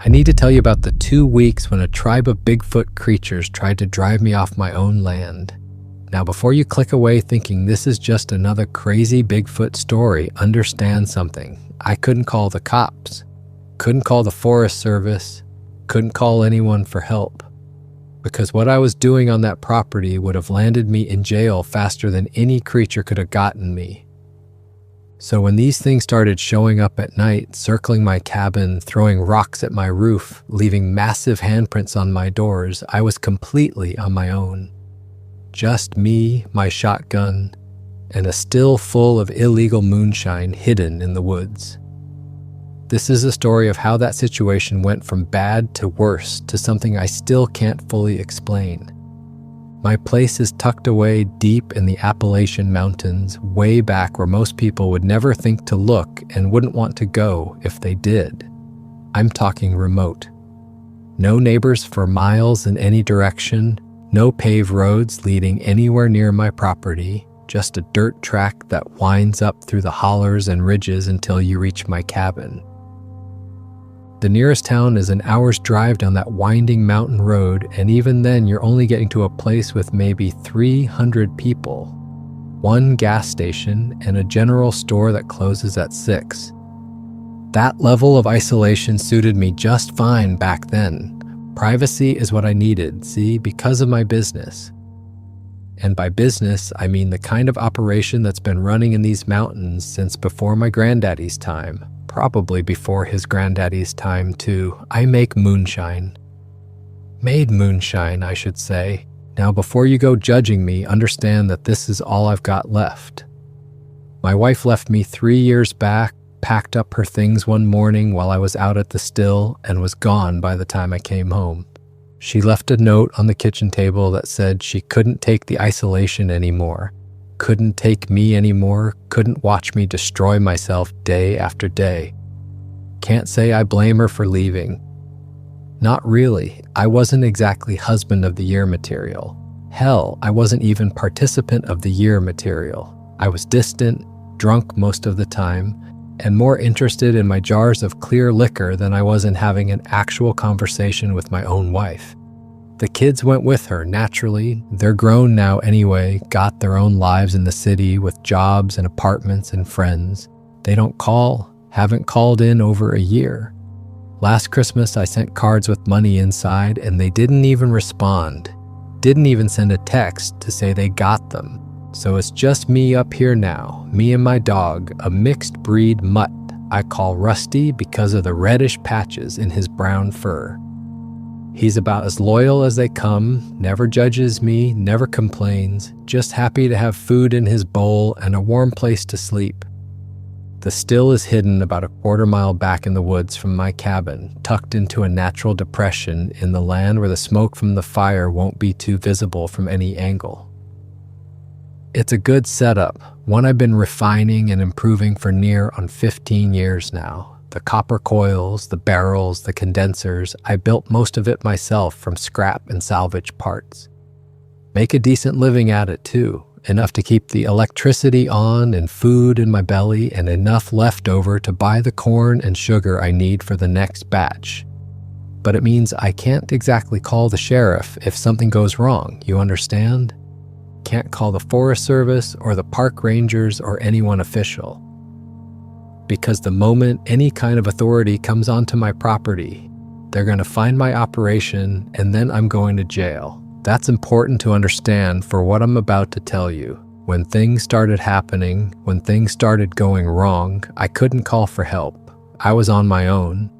I need to tell you about the 2 weeks when a tribe of Bigfoot creatures tried to drive me off my own land. Now, before you click away thinking this is just another crazy Bigfoot story, understand something. I couldn't call the cops, couldn't call the Forest Service, couldn't call anyone for help. Because what I was doing on that property would have landed me in jail faster than any creature could have gotten me. So when these things started showing up at night, circling my cabin, throwing rocks at my roof, leaving massive handprints on my doors, I was completely on my own. Just me, my shotgun, and a still full of illegal moonshine hidden in the woods. This is a story of how that situation went from bad to worse to something I still can't fully explain. My place is tucked away deep in the Appalachian Mountains, way back where most people would never think to look and wouldn't want to go if they did. I'm talking remote. No neighbors for miles in any direction, no paved roads leading anywhere near my property, just a dirt track that winds up through the hollers and ridges until you reach my cabin. The nearest town is an hour's drive down that winding mountain road, and even then you're only getting to a place with maybe 300 people, one gas station, and a general store that closes at 6. That level of isolation suited me just fine back then. Privacy is what I needed, see, because of my business. And by business, I mean the kind of operation that's been running in these mountains since before my granddaddy's time. Probably before his granddaddy's time, too. I make moonshine. Made moonshine, I should say. Now, before you go judging me, understand that this is all I've got left. My wife left me 3 years back, packed up her things one morning while I was out at the still, and was gone by the time I came home. She left a note on the kitchen table that said she couldn't take the isolation anymore. Couldn't take me anymore, couldn't watch me destroy myself day after day. Can't say I blame her for leaving. Not really. I wasn't exactly husband of the year material. Hell, I wasn't even participant of the year material. I was distant, drunk most of the time, and more interested in my jars of clear liquor than I was in having an actual conversation with my own wife. The kids went with her, naturally. They're grown now anyway, got their own lives in the city with jobs and apartments and friends. They don't call, haven't called in over a year. Last Christmas, I sent cards with money inside, and they didn't even respond. Didn't even send a text to say they got them. So it's just me up here now, me and my dog, a mixed breed mutt I call Rusty because of the reddish patches in his brown fur. He's about as loyal as they come, never judges me, never complains, just happy to have food in his bowl and a warm place to sleep. The still is hidden about a quarter-mile back in the woods from my cabin, tucked into a natural depression in the land where the smoke from the fire won't be too visible from any angle. It's a good setup, one I've been refining and improving for near on 15 years now. The copper coils, the barrels, the condensers, I built most of it myself from scrap and salvage parts. Make a decent living at it too, enough to keep the electricity on and food in my belly and enough left over to buy the corn and sugar I need for the next batch. But it means I can't exactly call the sheriff if something goes wrong, you understand? Can't call the Forest Service or the park rangers or anyone official. Because the moment any kind of authority comes onto my property, they're going to find my operation and then I'm going to jail. That's important to understand for what I'm about to tell you. When things started happening, when things started going wrong, I couldn't call for help. I was on my own.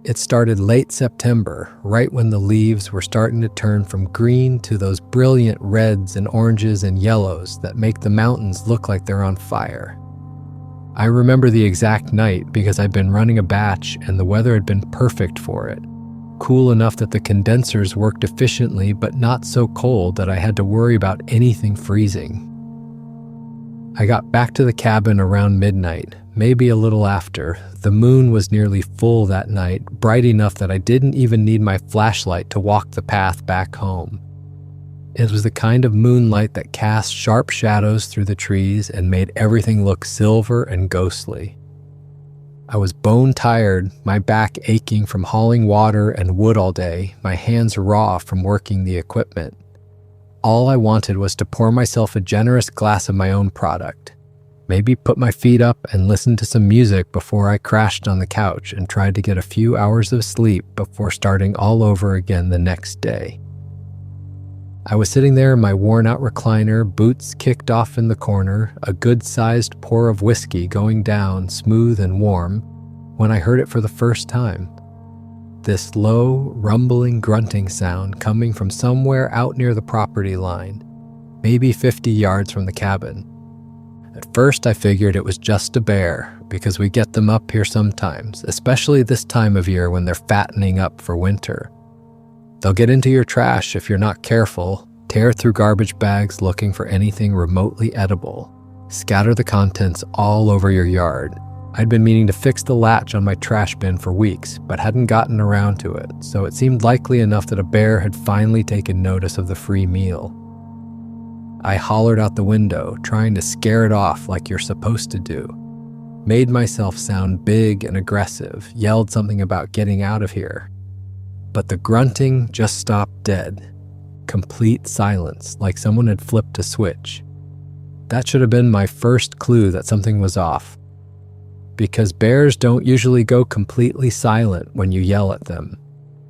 It started late September, right when the leaves were starting to turn from green to those brilliant reds and oranges and yellows that make the mountains look like they're on fire. I remember the exact night because I'd been running a batch and the weather had been perfect for it. Cool enough that the condensers worked efficiently, but not so cold that I had to worry about anything freezing. I got back to the cabin around midnight, maybe a little after. The moon was nearly full that night, bright enough that I didn't even need my flashlight to walk the path back home. It was the kind of moonlight that cast sharp shadows through the trees and made everything look silver and ghostly. I was bone tired, my back aching from hauling water and wood all day, my hands raw from working the equipment. All I wanted was to pour myself a generous glass of my own product, maybe put my feet up and listen to some music before I crashed on the couch and tried to get a few hours of sleep before starting all over again the next day. I was sitting there in my worn-out recliner, boots kicked off in the corner, a good-sized pour of whiskey going down smooth and warm, when I heard it for the first time. This low, rumbling, grunting sound coming from somewhere out near the property line, maybe 50 yards from the cabin. At first I figured it was just a bear, because we get them up here sometimes, especially this time of year when they're fattening up for winter. They'll get into your trash if you're not careful, tear through garbage bags looking for anything remotely edible, scatter the contents all over your yard. I'd been meaning to fix the latch on my trash bin for weeks, but hadn't gotten around to it, so it seemed likely enough that a bear had finally taken notice of the free meal. I hollered out the window, trying to scare it off like you're supposed to do. Made myself sound big and aggressive, yelled something about getting out of here. But the grunting just stopped dead. Complete silence, like someone had flipped a switch. That should have been my first clue that something was off. Because bears don't usually go completely silent when you yell at them.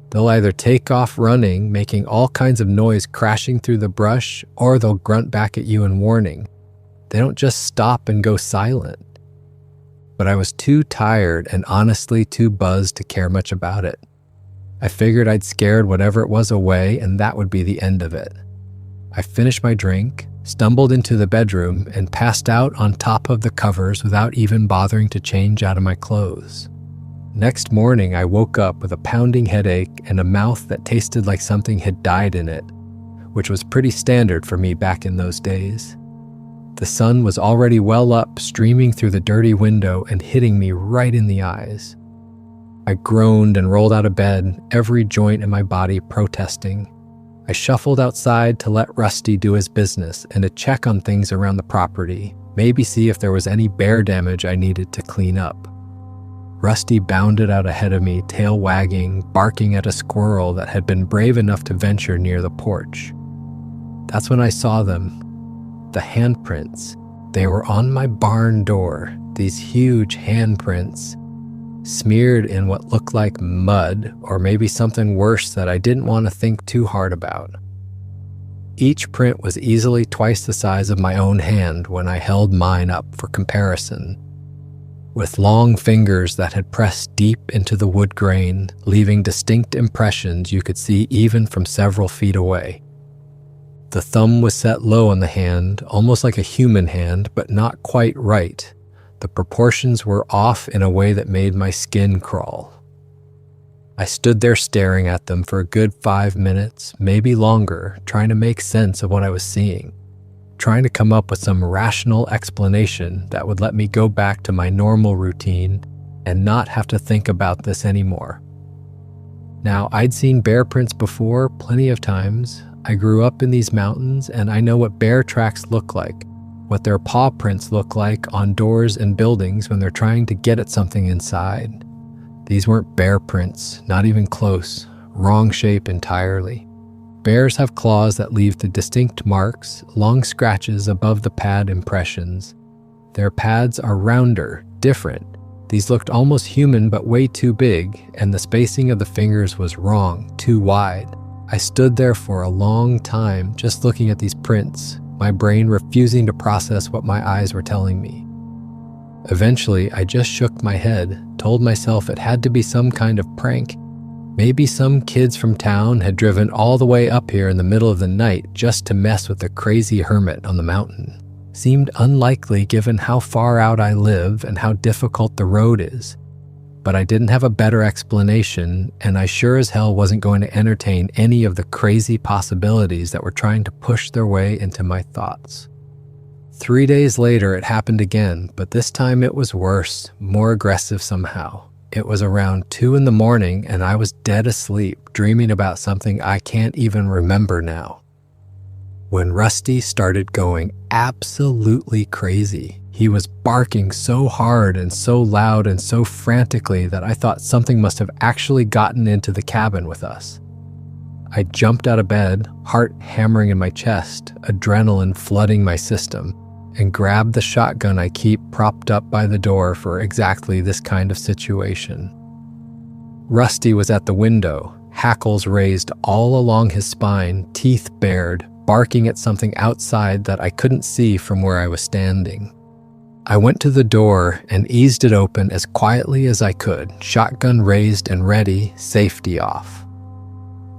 They'll either take off running, making all kinds of noise crashing through the brush, or they'll grunt back at you in warning. They don't just stop and go silent. But I was too tired and honestly too buzzed to care much about it. I figured I'd scared whatever it was away and that would be the end of it. I finished my drink, stumbled into the bedroom, and passed out on top of the covers without even bothering to change out of my clothes. Next morning, I woke up with a pounding headache and a mouth that tasted like something had died in it, which was pretty standard for me back in those days. The sun was already well up, streaming through the dirty window and hitting me right in the eyes. I groaned and rolled out of bed, every joint in my body protesting. I shuffled outside to let Rusty do his business and to check on things around the property, maybe see if there was any bear damage I needed to clean up. Rusty bounded out ahead of me, tail wagging, barking at a squirrel that had been brave enough to venture near the porch. That's when I saw them. The handprints. They were on my barn door, these huge handprints, smeared in what looked like mud, or maybe something worse that I didn't want to think too hard about. Each print was easily twice the size of my own hand when I held mine up for comparison, with long fingers that had pressed deep into the wood grain, leaving distinct impressions you could see even from several feet away. The thumb was set low on the hand, almost like a human hand, but not quite right. The proportions were off in a way that made my skin crawl. I stood there staring at them for a good 5 minutes, maybe longer, trying to make sense of what I was seeing, trying to come up with some rational explanation that would let me go back to my normal routine and not have to think about this anymore. Now, I'd seen bear prints before plenty of times. I grew up in these mountains and I know what bear tracks look like, what their paw prints look like on doors and buildings when they're trying to get at something inside. These weren't bear prints, not even close, wrong shape entirely. Bears have claws that leave the distinct marks, long scratches above the pad impressions. Their pads are rounder, different. These looked almost human but way too big, and the spacing of the fingers was wrong, too wide. I stood there for a long time just looking at these prints, my brain refusing to process what my eyes were telling me. Eventually, I just shook my head, told myself it had to be some kind of prank. Maybe some kids from town had driven all the way up here in the middle of the night just to mess with the crazy hermit on the mountain. Seemed unlikely given how far out I live and how difficult the road is. But I didn't have a better explanation, and I sure as hell wasn't going to entertain any of the crazy possibilities that were trying to push their way into my thoughts. 3 days later, it happened again, but this time it was worse, more aggressive somehow. It was around 2 a.m, and I was dead asleep, dreaming about something I can't even remember now. When Rusty started going absolutely crazy, He was barking so hard and so loud and so frantically that I thought something must have actually gotten into the cabin with us. I jumped out of bed, heart hammering in my chest, adrenaline flooding my system, and grabbed the shotgun I keep propped up by the door for exactly this kind of situation. Rusty was at the window, hackles raised all along his spine, teeth bared, barking at something outside that I couldn't see from where I was standing. I went to the door and eased it open as quietly as I could, shotgun raised and ready, safety off.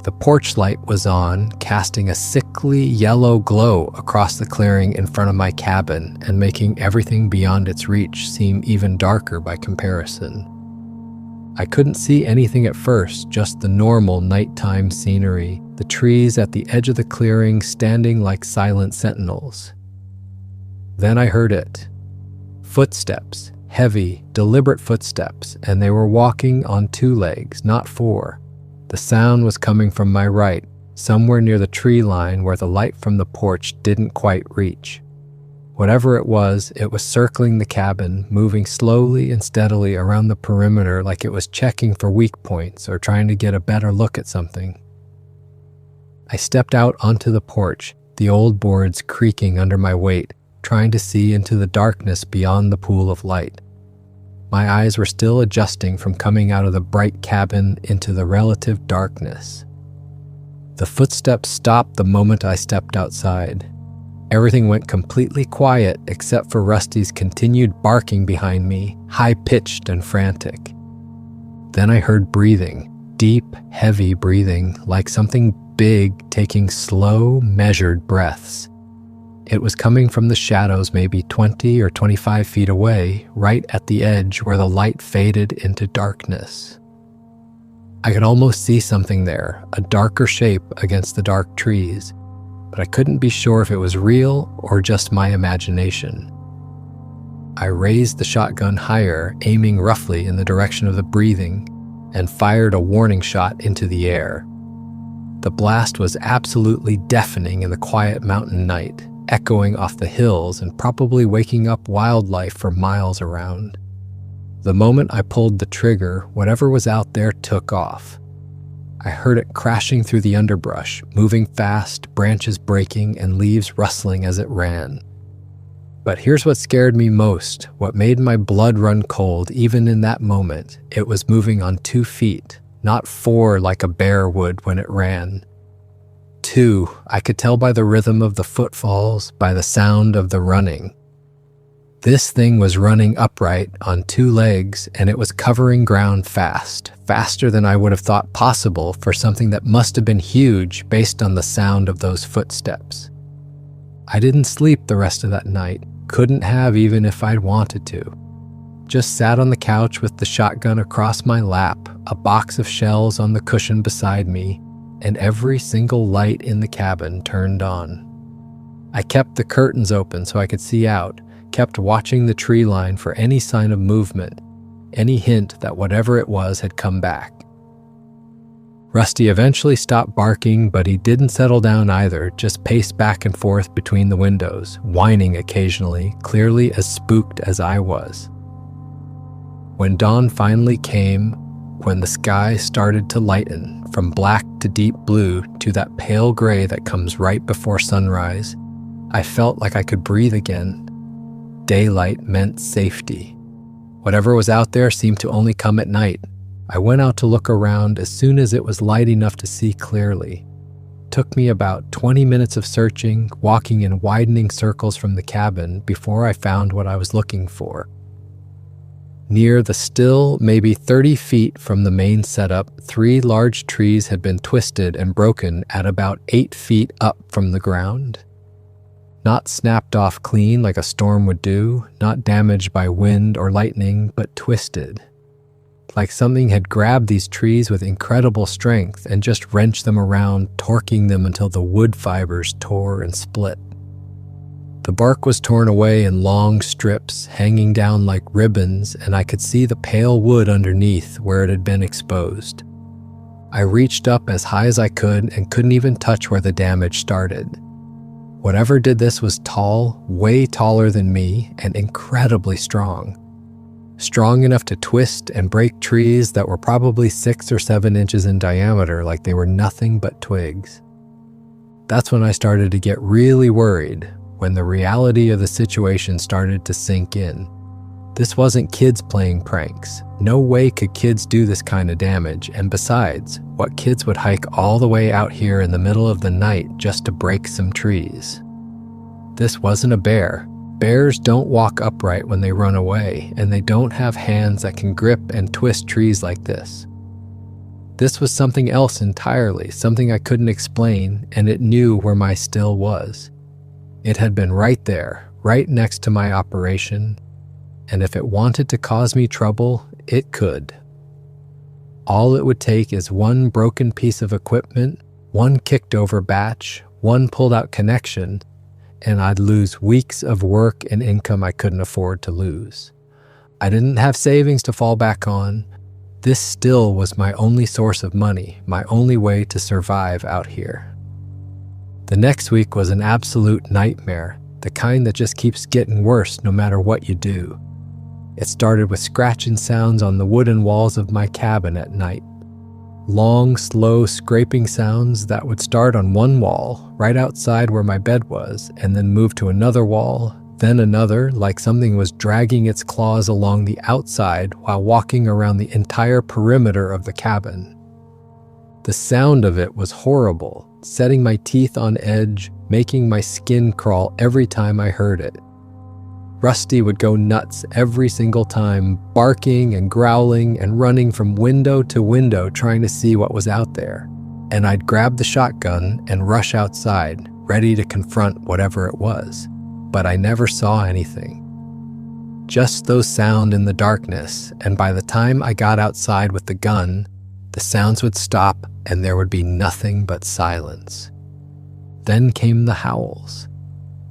The porch light was on, casting a sickly yellow glow across the clearing in front of my cabin and making everything beyond its reach seem even darker by comparison. I couldn't see anything at first, just the normal nighttime scenery, the trees at the edge of the clearing standing like silent sentinels. Then I heard it. Footsteps, heavy, deliberate footsteps, and they were walking on 2 legs, not 4. The sound was coming from my right, somewhere near the tree line where the light from the porch didn't quite reach. Whatever it was circling the cabin, moving slowly and steadily around the perimeter like it was checking for weak points or trying to get a better look at something. I stepped out onto the porch, the old boards creaking under my weight, trying to see into the darkness beyond the pool of light. My eyes were still adjusting from coming out of the bright cabin into the relative darkness. The footsteps stopped the moment I stepped outside. Everything went completely quiet except for Rusty's continued barking behind me, high-pitched and frantic. Then I heard breathing, deep, heavy breathing, like something big taking slow, measured breaths. It was coming from the shadows maybe 20 or 25 feet away, right at the edge where the light faded into darkness. I could almost see something there, a darker shape against the dark trees, but I couldn't be sure if it was real or just my imagination. I raised the shotgun higher, aiming roughly in the direction of the breathing, and fired a warning shot into the air. The blast was absolutely deafening in the quiet mountain night, echoing off the hills and probably waking up wildlife for miles around. The moment I pulled the trigger, whatever was out there took off. I heard it crashing through the underbrush, moving fast, branches breaking and leaves rustling as it ran. But here's what scared me most, what made my blood run cold even in that moment. It was moving on 2 feet, not 4 like a bear would when it ran. 2, I could tell by the rhythm of the footfalls, by the sound of the running. This thing was running upright on 2 legs, and it was covering ground fast, faster than I would have thought possible for something that must have been huge based on the sound of those footsteps. I didn't sleep the rest of that night, couldn't have even if I'd wanted to. Just sat on the couch with the shotgun across my lap, a box of shells on the cushion beside me, and every single light in the cabin turned on. I kept the curtains open so I could see out, kept watching the tree line for any sign of movement, any hint that whatever it was had come back. Rusty eventually stopped barking, but he didn't settle down either, just paced back and forth between the windows, whining occasionally, clearly as spooked as I was. When dawn finally came, when the sky started to lighten from black to deep blue to that pale gray that comes right before sunrise, I felt like I could breathe again. Daylight meant safety. Whatever was out there seemed to only come at night. I went out to look around as soon as it was light enough to see clearly. It took me about 20 minutes of searching, walking in widening circles from the cabin before I found what I was looking for. Near the still, maybe 30 feet from the main setup, 3 large trees had been twisted and broken at about 8 feet up from the ground. Not snapped off clean like a storm would do, not damaged by wind or lightning, but twisted. Like something had grabbed these trees with incredible strength and just wrenched them around, torquing them until the wood fibers tore and split. The bark was torn away in long strips, hanging down like ribbons, and I could see the pale wood underneath where it had been exposed. I reached up as high as I could and couldn't even touch where the damage started. Whatever did this was tall, way taller than me, and incredibly strong. Strong enough to twist and break trees that were probably 6 or 7 inches in diameter like they were nothing but twigs. That's when I started to get really worried, when the reality of the situation started to sink in. This wasn't kids playing pranks. No way could kids do this kind of damage, and besides, what kids would hike all the way out here in the middle of the night just to break some trees? This wasn't a bear. Bears don't walk upright when they run away, and they don't have hands that can grip and twist trees like this. This was something else entirely, something I couldn't explain, and it knew where my still was. It had been right there, right next to my operation, and if it wanted to cause me trouble, it could. All it would take is one broken piece of equipment, one kicked over batch, one pulled out connection, and I'd lose weeks of work and income I couldn't afford to lose. I didn't have savings to fall back on. This still was my only source of money, my only way to survive out here. The next week was an absolute nightmare, the kind that just keeps getting worse no matter what you do. It started with scratching sounds on the wooden walls of my cabin at night. Long, slow scraping sounds that would start on one wall, right outside where my bed was, and then move to another wall, then another, like something was dragging its claws along the outside while walking around the entire perimeter of the cabin. The sound of it was horrible, setting my teeth on edge, making my skin crawl every time I heard it. Rusty would go nuts every single time, barking and growling and running from window to window trying to see what was out there. And I'd grab the shotgun and rush outside, ready to confront whatever it was. But I never saw anything. Just those sounds in the darkness, and by the time I got outside with the gun, the sounds would stop and there would be nothing but silence. Then came the howls.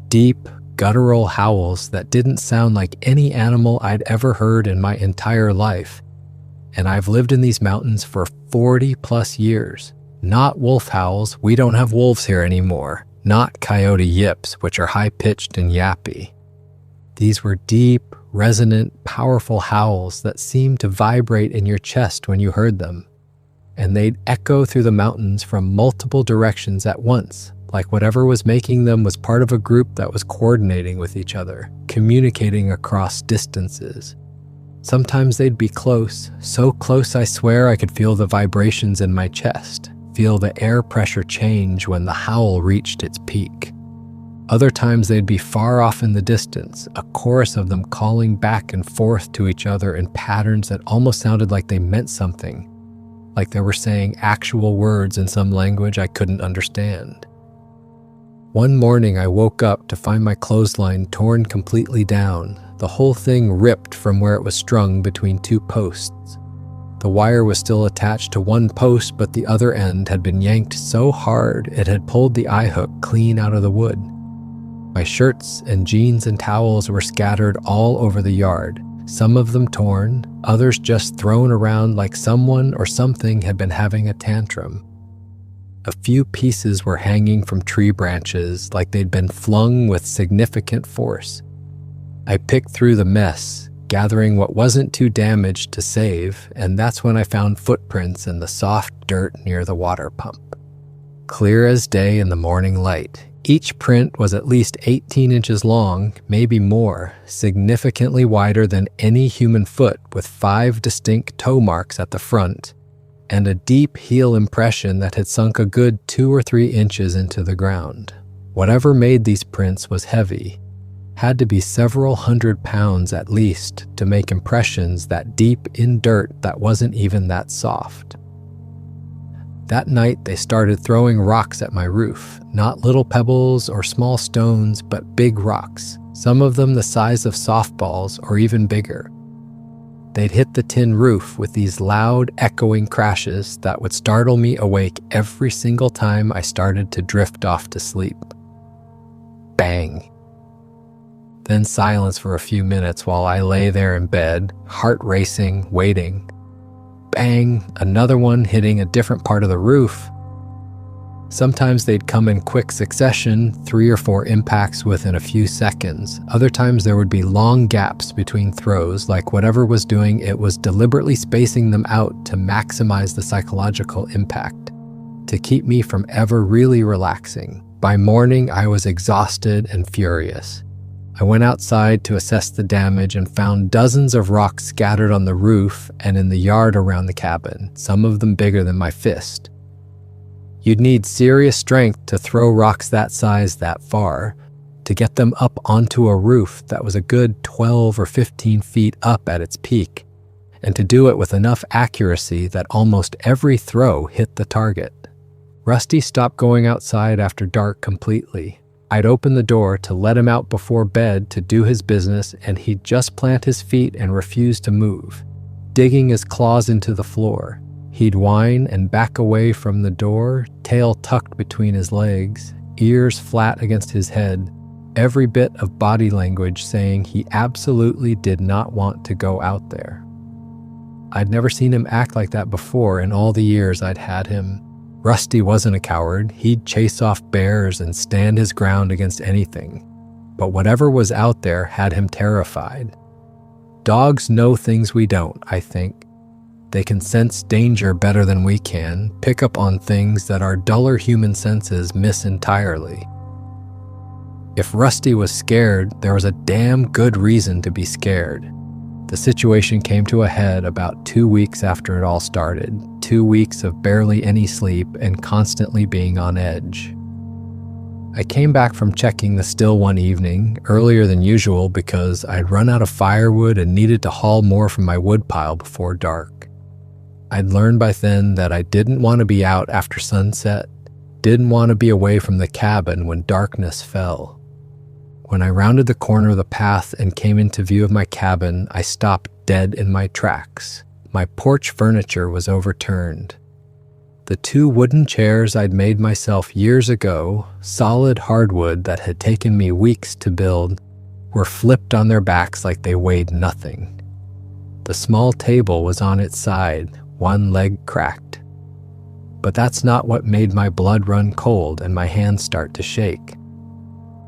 Deep, guttural howls that didn't sound like any animal I'd ever heard in my entire life. And I've lived in these mountains for 40 plus years. Not wolf howls, we don't have wolves here anymore. Not coyote yips, which are high-pitched and yappy. These were deep, resonant, powerful howls that seemed to vibrate in your chest when you heard them. And they'd echo through the mountains from multiple directions at once, like whatever was making them was part of a group that was coordinating with each other, communicating across distances. Sometimes they'd be close, so close I swear I could feel the vibrations in my chest, feel the air pressure change when the howl reached its peak. Other times they'd be far off in the distance, a chorus of them calling back and forth to each other in patterns that almost sounded like they meant something, like they were saying actual words in some language I couldn't understand. One morning I woke up to find my clothesline torn completely down, the whole thing ripped from where it was strung between 2 posts. The wire was still attached to one post, but the other end had been yanked so hard it had pulled the eye hook clean out of the wood. My shirts and jeans and towels were scattered all over the yard, some of them torn, others just thrown around like someone or something had been having a tantrum. A few pieces were hanging from tree branches like they'd been flung with significant force. I picked through the mess, gathering what wasn't too damaged to save, and that's when I found footprints in the soft dirt near the water pump. Clear as day in the morning light, each print was at least 18 inches long, maybe more, significantly wider than any human foot with 5 distinct toe marks at the front, and a deep heel impression that had sunk a good 2 or 3 inches into the ground. Whatever made these prints was heavy, had to be several hundred pounds at least to make impressions that deep in dirt that wasn't even that soft. That night they started throwing rocks at my roof, not little pebbles or small stones, but big rocks, some of them the size of softballs or even bigger. They'd hit the tin roof with these loud, echoing crashes that would startle me awake every single time I started to drift off to sleep. Bang. Then silence for a few minutes while I lay there in bed, heart racing, waiting. Bang, another one hitting a different part of the roof. Sometimes they'd come in quick succession, 3 or 4 impacts within a few seconds. Other times there would be long gaps between throws, like whatever was doing it was deliberately spacing them out to maximize the psychological impact, to keep me from ever really relaxing. By morning, I was exhausted and furious. I went outside to assess the damage and found dozens of rocks scattered on the roof and in the yard around the cabin, some of them bigger than my fist. You'd need serious strength to throw rocks that size that far, to get them up onto a roof that was a good 12 or 15 feet up at its peak, and to do it with enough accuracy that almost every throw hit the target. Rusty stopped going outside after dark completely. I'd open the door to let him out before bed to do his business, and he'd just plant his feet and refuse to move, digging his claws into the floor. He'd whine and back away from the door, tail tucked between his legs, ears flat against his head, every bit of body language saying he absolutely did not want to go out there. I'd never seen him act like that before in all the years I'd had him. Rusty wasn't a coward. He'd chase off bears and stand his ground against anything. But whatever was out there had him terrified. Dogs know things we don't, I think. They can sense danger better than we can, pick up on things that our duller human senses miss entirely. If Rusty was scared, there was a damn good reason to be scared. The situation came to a head about 2 weeks after it all started. 2 weeks of barely any sleep and constantly being on edge. I came back from checking the still one evening, earlier than usual because I'd run out of firewood and needed to haul more from my woodpile before dark. I'd learned by then that I didn't want to be out after sunset, didn't want to be away from the cabin when darkness fell. When I rounded the corner of the path and came into view of my cabin, I stopped dead in my tracks. My porch furniture was overturned. The 2 wooden chairs I'd made myself years ago, solid hardwood that had taken me weeks to build, were flipped on their backs like they weighed nothing. The small table was on its side, one leg cracked. But that's not what made my blood run cold and my hands start to shake.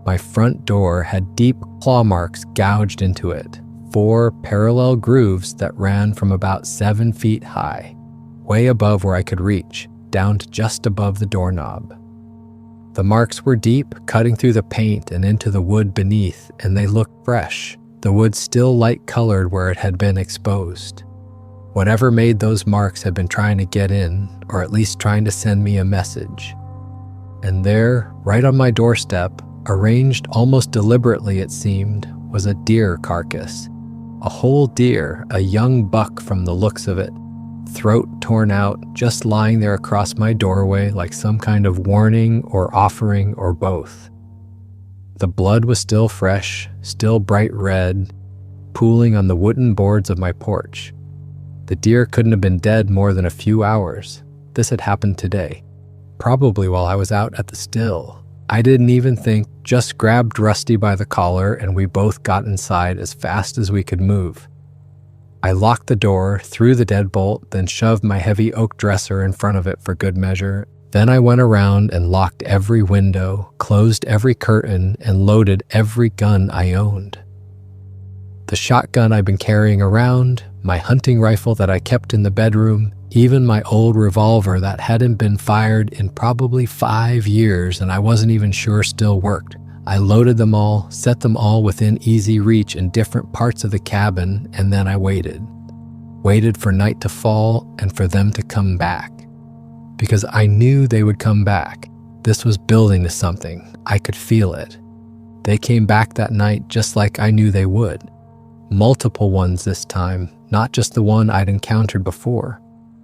My front door had deep claw marks gouged into it, 4 parallel grooves that ran from about 7 feet high, way above where I could reach, down to just above the doorknob. The marks were deep, cutting through the paint and into the wood beneath, and they looked fresh, the wood still light-colored where it had been exposed. Whatever made those marks had been trying to get in, or at least trying to send me a message. And there, right on my doorstep, arranged almost deliberately it seemed, was a deer carcass. A whole deer, a young buck from the looks of it, throat torn out, just lying there across my doorway like some kind of warning or offering or both. The blood was still fresh, still bright red, pooling on the wooden boards of my porch. The deer couldn't have been dead more than a few hours. This had happened today, probably while I was out at the still. I didn't even think, just grabbed Rusty by the collar and we both got inside as fast as we could move. I locked the door, threw the deadbolt, then shoved my heavy oak dresser in front of it for good measure. Then I went around and locked every window, closed every curtain, and loaded every gun I owned. The shotgun I'd been carrying around, my hunting rifle that I kept in the bedroom, even my old revolver that hadn't been fired in probably 5 years and I wasn't even sure still worked. I loaded them all, set them all within easy reach in different parts of the cabin, and then I waited. Waited for night to fall and for them to come back. Because I knew they would come back. This was building to something. I could feel it. They came back that night just like I knew they would. Multiple ones this time, not just the one I'd encountered before.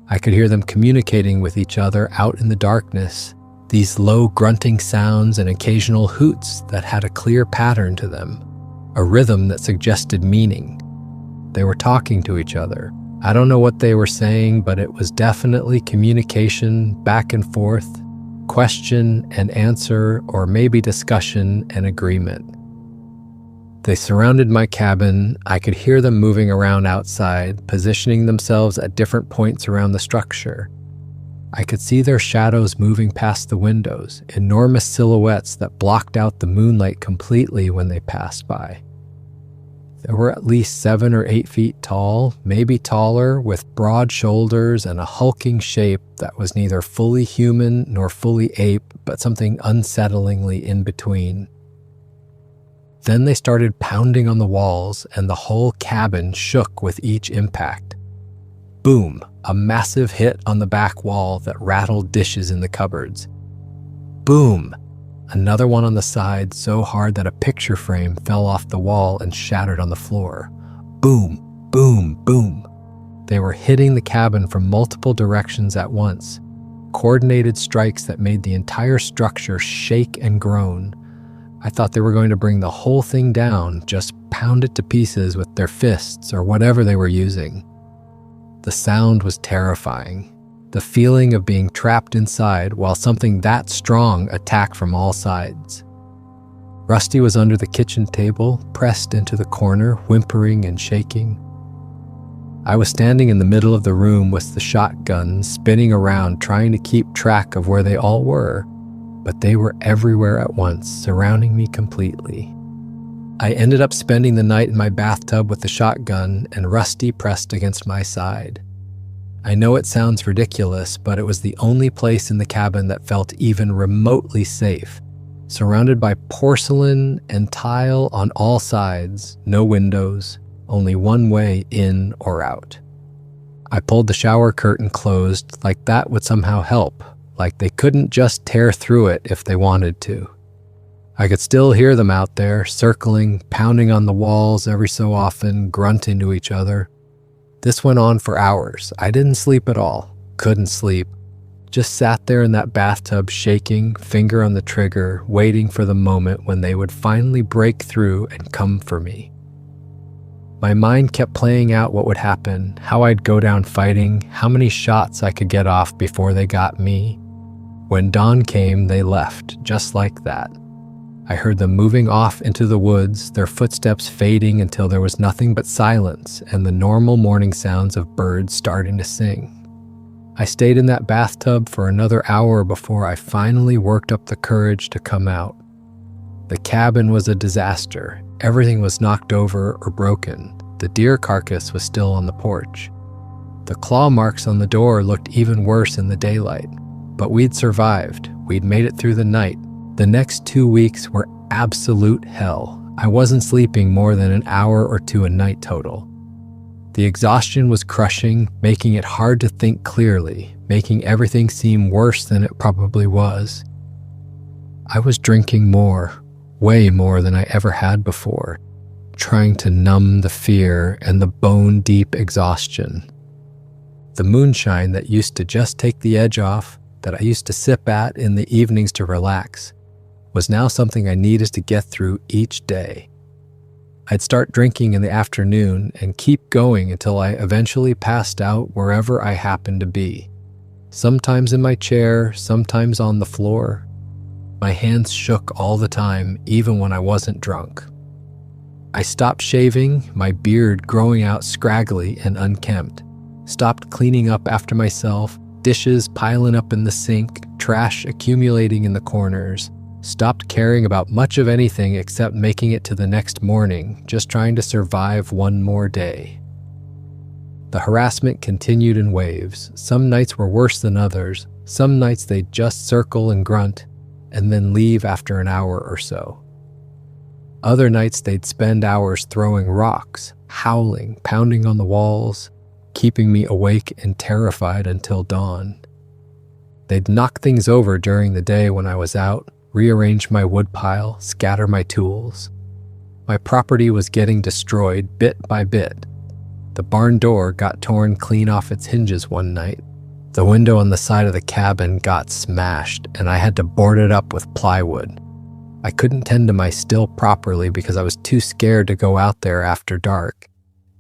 I could hear them communicating with each other out in the darkness, these low grunting sounds and occasional hoots that had a clear pattern to them, a rhythm that suggested meaning. They were talking to each other. I don't know what they were saying, but it was definitely communication, back and forth, question and answer, or maybe discussion and agreement. They surrounded my cabin. I could hear them moving around outside, positioning themselves at different points around the structure. I could see their shadows moving past the windows, enormous silhouettes that blocked out the moonlight completely when they passed by. They were at least 7 or 8 feet tall, maybe taller, with broad shoulders and a hulking shape that was neither fully human nor fully ape, but something unsettlingly in between. Then they started pounding on the walls, and the whole cabin shook with each impact. Boom! A massive hit on the back wall that rattled dishes in the cupboards. Boom! Another one on the side so hard that a picture frame fell off the wall and shattered on the floor. Boom! Boom! Boom! They were hitting the cabin from multiple directions at once. Coordinated strikes that made the entire structure shake and groan. I thought they were going to bring the whole thing down, just pound it to pieces with their fists or whatever they were using. The sound was terrifying. The feeling of being trapped inside while something that strong attacked from all sides. Rusty was under the kitchen table, pressed into the corner, whimpering and shaking. I was standing in the middle of the room with the shotgun, spinning around, trying to keep track of where they all were, but they were everywhere at once, surrounding me completely. I ended up spending the night in my bathtub with the shotgun and Rusty pressed against my side. I know it sounds ridiculous, but it was the only place in the cabin that felt even remotely safe. Surrounded by porcelain and tile on all sides, no windows, only one way in or out. I pulled the shower curtain closed like that would somehow help, like they couldn't just tear through it if they wanted to. I could still hear them out there, circling, pounding on the walls every so often, grunting to each other. This went on for hours. I didn't sleep at all. Couldn't sleep. Just sat there in that bathtub shaking, finger on the trigger, waiting for the moment when they would finally break through and come for me. My mind kept playing out what would happen, how I'd go down fighting, how many shots I could get off before they got me. When dawn came, they left, just like that. I heard them moving off into the woods, their footsteps fading until there was nothing but silence and the normal morning sounds of birds starting to sing. I stayed in that bathtub for another hour before I finally worked up the courage to come out. The cabin was a disaster. Everything was knocked over or broken. The deer carcass was still on the porch. The claw marks on the door looked even worse in the daylight. But we'd survived. We'd made it through the night. The next 2 weeks were absolute hell. I wasn't sleeping more than an hour or two a night total. The exhaustion was crushing, making it hard to think clearly, making everything seem worse than it probably was. I was drinking more, way more than I ever had before, trying to numb the fear and the bone-deep exhaustion. The moonshine that used to just take the edge off, that I used to sip at in the evenings to relax, was now something I needed to get through each day. I'd start drinking in the afternoon and keep going until I eventually passed out wherever I happened to be. Sometimes in my chair, sometimes on the floor. My hands shook all the time, even when I wasn't drunk. I stopped shaving, my beard growing out scraggly and unkempt. Stopped cleaning up after myself, dishes piling up in the sink, trash accumulating in the corners. Stopped caring about much of anything except making it to the next morning, just trying to survive one more day. The harassment continued in waves. Some nights were worse than others. Some nights they'd just circle and grunt, and then leave after an hour or so. Other nights they'd spend hours throwing rocks, howling, pounding on the walls, keeping me awake and terrified until dawn. They'd knock things over during the day when I was out, rearrange my woodpile, scatter my tools. My property was getting destroyed bit by bit. The barn door got torn clean off its hinges one night. The window on the side of the cabin got smashed, and I had to board it up with plywood. I couldn't tend to my still properly because I was too scared to go out there after dark.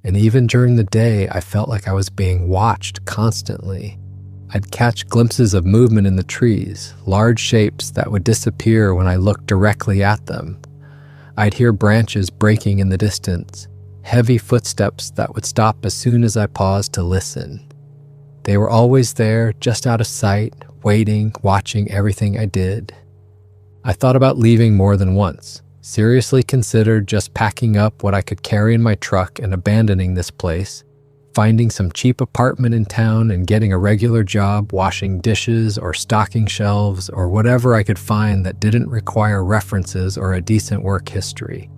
And even during the day, I felt like I was being watched constantly. I'd catch glimpses of movement in the trees, large shapes that would disappear when I looked directly at them. I'd hear branches breaking in the distance, heavy footsteps that would stop as soon as I paused to listen. They were always there, just out of sight, waiting, watching everything I did. I thought about leaving more than once, seriously considered just packing up what I could carry in my truck and abandoning this place, finding some cheap apartment in town and getting a regular job washing dishes or stocking shelves or whatever I could find that didn't require references or a decent work history.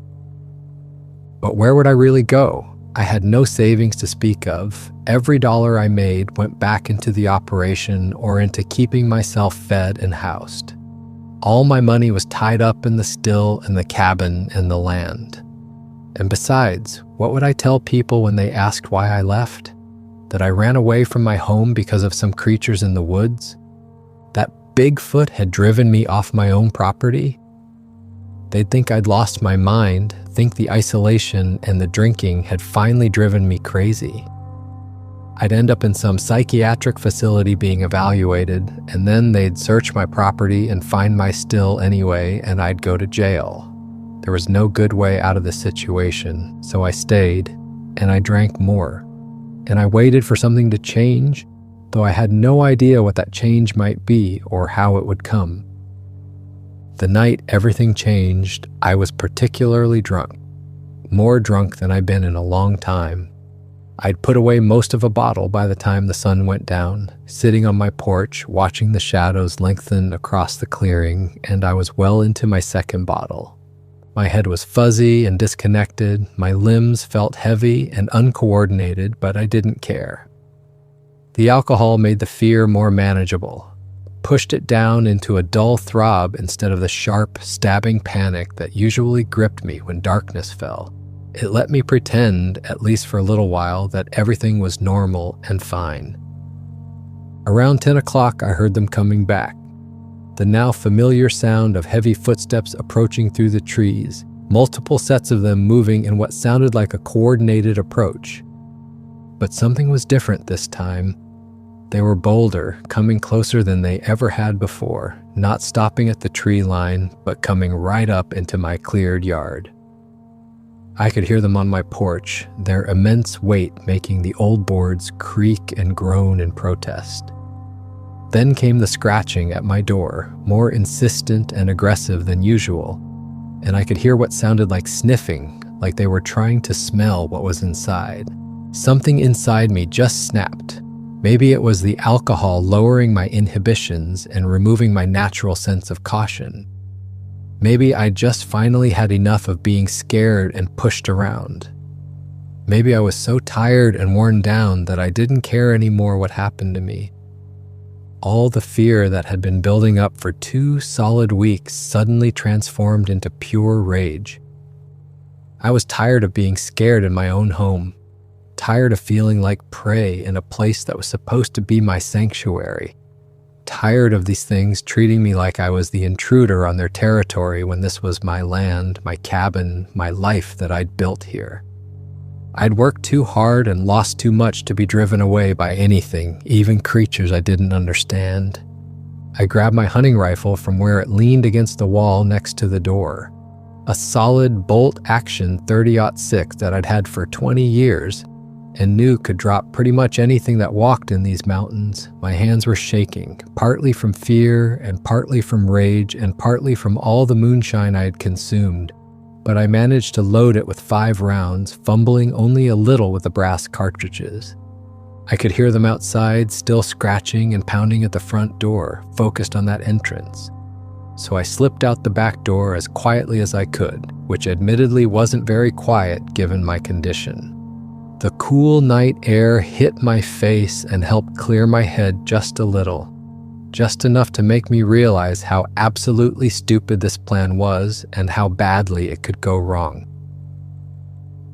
But where would I really go? I had no savings to speak of. Every dollar I made went back into the operation or into keeping myself fed and housed. All my money was tied up in the still and the cabin and the land. And besides, what would I tell people when they asked why I left? That I ran away from my home because of some creatures in the woods? That Bigfoot had driven me off my own property? They'd think I'd lost my mind, think the isolation and the drinking had finally driven me crazy. I'd end up in some psychiatric facility being evaluated, and then they'd search my property and find my still anyway, and I'd go to jail. There was no good way out of the situation, so I stayed, and I drank more. And I waited for something to change, though I had no idea what that change might be or how it would come. The night everything changed, I was particularly drunk. More drunk than I'd been in a long time. I'd put away most of a bottle by the time the sun went down, sitting on my porch, watching the shadows lengthen across the clearing, and I was well into my second bottle. My head was fuzzy and disconnected, my limbs felt heavy and uncoordinated, but I didn't care. The alcohol made the fear more manageable, pushed it down into a dull throb instead of the sharp, stabbing panic that usually gripped me when darkness fell. It let me pretend, at least for a little while, that everything was normal and fine. Around 10 o'clock, I heard them coming back. The now familiar sound of heavy footsteps approaching through the trees, multiple sets of them moving in what sounded like a coordinated approach. But something was different this time. They were bolder, coming closer than they ever had before, not stopping at the tree line, but coming right up into my cleared yard. I could hear them on my porch, their immense weight making the old boards creak and groan in protest. Then came the scratching at my door, more insistent and aggressive than usual, and I could hear what sounded like sniffing, like they were trying to smell what was inside. Something inside me just snapped. Maybe it was the alcohol lowering my inhibitions and removing my natural sense of caution. Maybe I just finally had enough of being scared and pushed around. Maybe I was so tired and worn down that I didn't care anymore what happened to me. All the fear that had been building up for 2 solid weeks suddenly transformed into pure rage. I was tired of being scared in my own home, tired of feeling like prey in a place that was supposed to be my sanctuary, tired of these things treating me like I was the intruder on their territory when this was my land, my cabin, my life that I'd built here. I'd worked too hard and lost too much to be driven away by anything, even creatures I didn't understand. I grabbed my hunting rifle from where it leaned against the wall next to the door. A solid bolt-action .30-06 that I'd had for 20 years and knew could drop pretty much anything that walked in these mountains. My hands were shaking, partly from fear and partly from rage and partly from all the moonshine I had consumed. But I managed to load it with 5 rounds, fumbling only a little with the brass cartridges. I could hear them outside, still scratching and pounding at the front door, focused on that entrance. So I slipped out the back door as quietly as I could, which admittedly wasn't very quiet given my condition. The cool night air hit my face and helped clear my head just a little. Just enough to make me realize how absolutely stupid this plan was and how badly it could go wrong.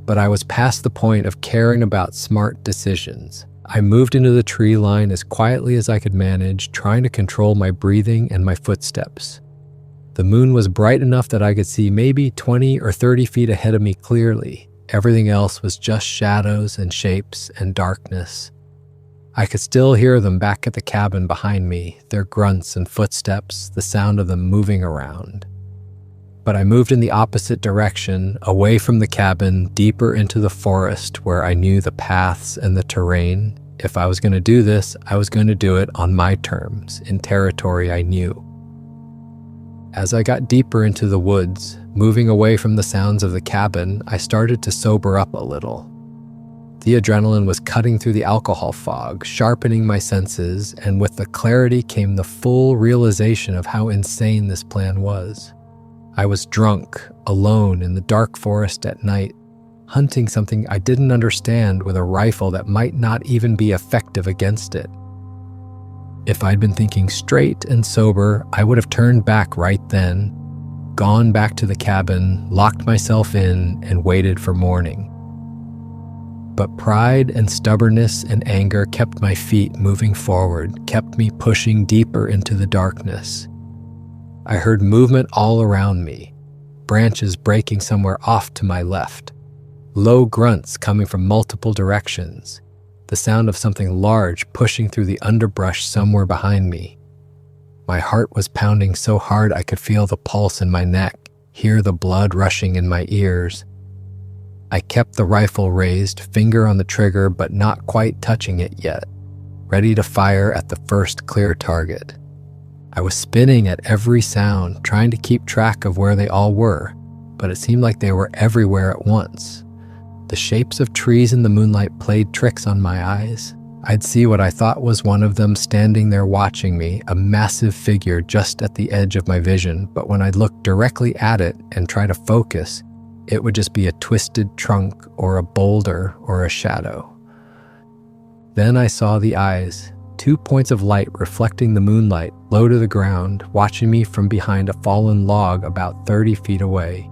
But I was past the point of caring about smart decisions. I moved into the tree line as quietly as I could manage, trying to control my breathing and my footsteps. The moon was bright enough that I could see maybe 20 or 30 feet ahead of me clearly. Everything else was just shadows and shapes and darkness. I could still hear them back at the cabin behind me, their grunts and footsteps, the sound of them moving around. But I moved in the opposite direction, away from the cabin, deeper into the forest where I knew the paths and the terrain, If I was going to do this, I was going to do it on my terms, in territory I knew. As I got deeper into the woods, moving away from the sounds of the cabin, I started to sober up a little. The adrenaline was cutting through the alcohol fog, sharpening my senses, and with the clarity came the full realization of how insane this plan was. I was drunk, alone in the dark forest at night, hunting something I didn't understand with a rifle that might not even be effective against it. If I'd been thinking straight and sober, I would have turned back right then, gone back to the cabin, locked myself in, and waited for morning. But pride and stubbornness and anger kept my feet moving forward, kept me pushing deeper into the darkness. I heard movement all around me, branches breaking somewhere off to my left, low grunts coming from multiple directions, the sound of something large pushing through the underbrush somewhere behind me. My heart was pounding so hard I could feel the pulse in my neck, hear the blood rushing in my ears. I kept the rifle raised, finger on the trigger but not quite touching it yet, ready to fire at the first clear target. I was spinning at every sound, trying to keep track of where they all were, but it seemed like they were everywhere at once. The shapes of trees in the moonlight played tricks on my eyes. I'd see what I thought was one of them standing there watching me, a massive figure just at the edge of my vision, but when I'd look directly at it and try to focus, it would just be a twisted trunk or a boulder or a shadow. Then I saw the eyes, 2 points of light reflecting the moonlight, low to the ground, watching me from behind a fallen log about 30 feet away.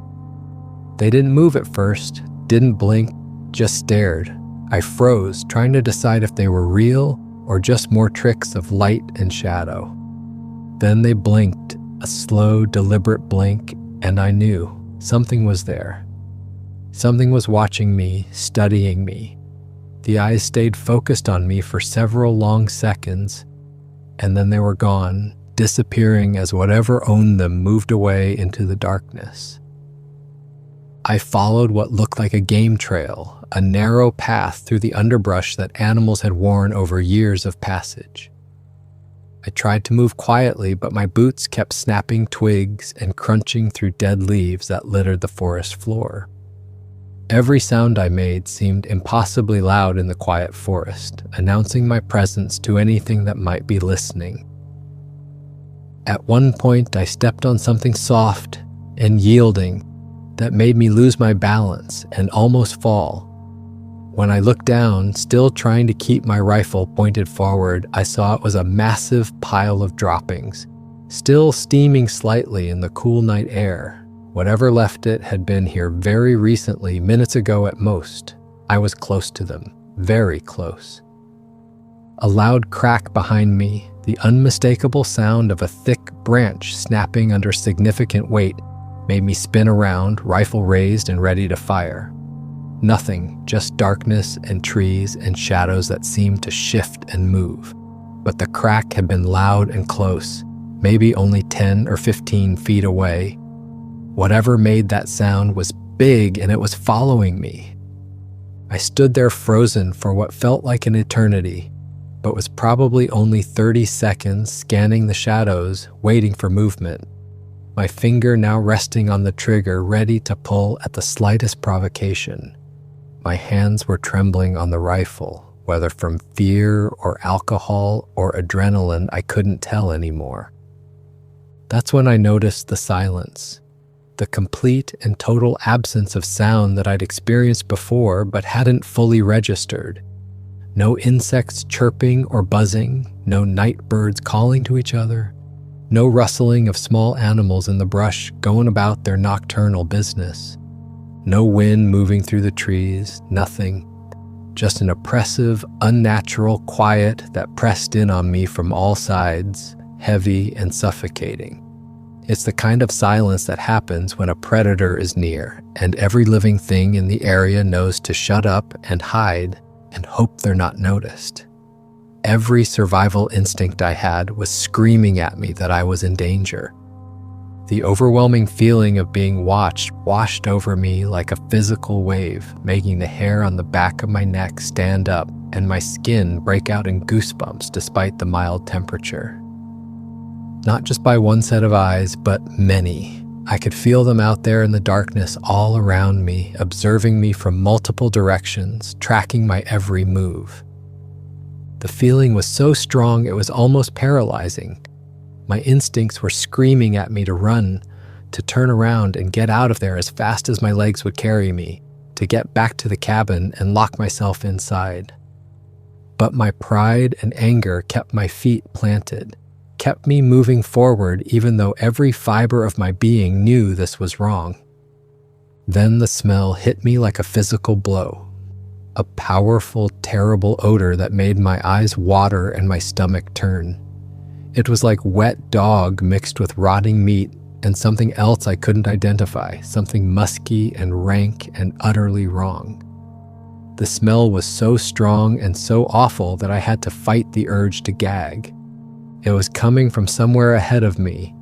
They didn't move at first, didn't blink, just stared. I froze, trying to decide if they were real or just more tricks of light and shadow. Then they blinked, a slow, deliberate blink, and I knew something was there. Something was watching me, studying me. The eyes stayed focused on me for several long seconds, and then they were gone, disappearing as whatever owned them moved away into the darkness. I followed what looked like a game trail, a narrow path through the underbrush that animals had worn over years of passage. I tried to move quietly, but my boots kept snapping twigs and crunching through dead leaves that littered the forest floor. Every sound I made seemed impossibly loud in the quiet forest, announcing my presence to anything that might be listening. At one point, I stepped on something soft and yielding that made me lose my balance and almost fall. When I looked down, still trying to keep my rifle pointed forward, I saw it was a massive pile of droppings, still steaming slightly in the cool night air. Whatever left it had been here very recently, minutes ago at most. I was close to them, very close. A loud crack behind me, the unmistakable sound of a thick branch snapping under significant weight, made me spin around, rifle raised and ready to fire. Nothing, just darkness and trees and shadows that seemed to shift and move. But the crack had been loud and close, maybe only 10 or 15 feet away. Whatever made that sound was big and it was following me. I stood there frozen for what felt like an eternity, but was probably only 30 seconds scanning the shadows, waiting for movement. My finger now resting on the trigger, ready to pull at the slightest provocation. My hands were trembling on the rifle, whether from fear or alcohol or adrenaline, I couldn't tell anymore. That's when I noticed the silence. The complete and total absence of sound that I'd experienced before but hadn't fully registered. No insects chirping or buzzing, no night birds calling to each other, no rustling of small animals in the brush going about their nocturnal business, no wind moving through the trees, nothing. Just an oppressive, unnatural quiet that pressed in on me from all sides, heavy and suffocating. It's the kind of silence that happens when a predator is near and every living thing in the area knows to shut up and hide and hope they're not noticed. Every survival instinct I had was screaming at me that I was in danger. The overwhelming feeling of being watched washed over me like a physical wave, making the hair on the back of my neck stand up and my skin break out in goosebumps despite the mild temperature. Not just by one set of eyes, but many. I could feel them out there in the darkness all around me, observing me from multiple directions, tracking my every move. The feeling was so strong it was almost paralyzing. My instincts were screaming at me to run, to turn around and get out of there as fast as my legs would carry me, to get back to the cabin and lock myself inside. But my pride and anger kept my feet planted, kept me moving forward even though every fiber of my being knew this was wrong. Then the smell hit me like a physical blow, a powerful, terrible odor that made my eyes water and my stomach turn. It was like wet dog mixed with rotting meat and something else I couldn't identify, something musky and rank and utterly wrong. The smell was so strong and so awful that I had to fight the urge to gag. It was coming from somewhere ahead of me,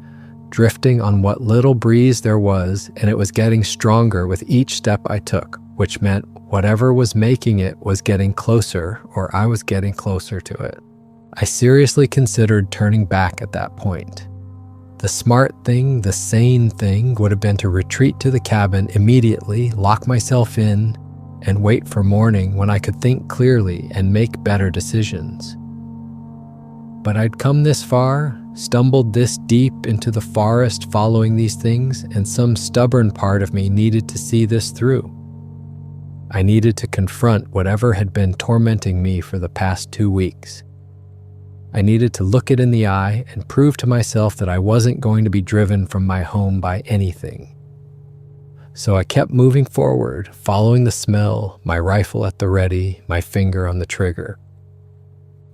drifting on what little breeze there was, and it was getting stronger with each step I took, which meant whatever was making it was getting closer, or I was getting closer to it. I seriously considered turning back at that point. The smart thing, the sane thing, would have been to retreat to the cabin immediately, lock myself in, and wait for morning when I could think clearly and make better decisions. But I'd come this far, stumbled this deep into the forest following these things, and some stubborn part of me needed to see this through. I needed to confront whatever had been tormenting me for the past 2 weeks. I needed to look it in the eye and prove to myself that I wasn't going to be driven from my home by anything. So I kept moving forward, following the smell, my rifle at the ready, my finger on the trigger.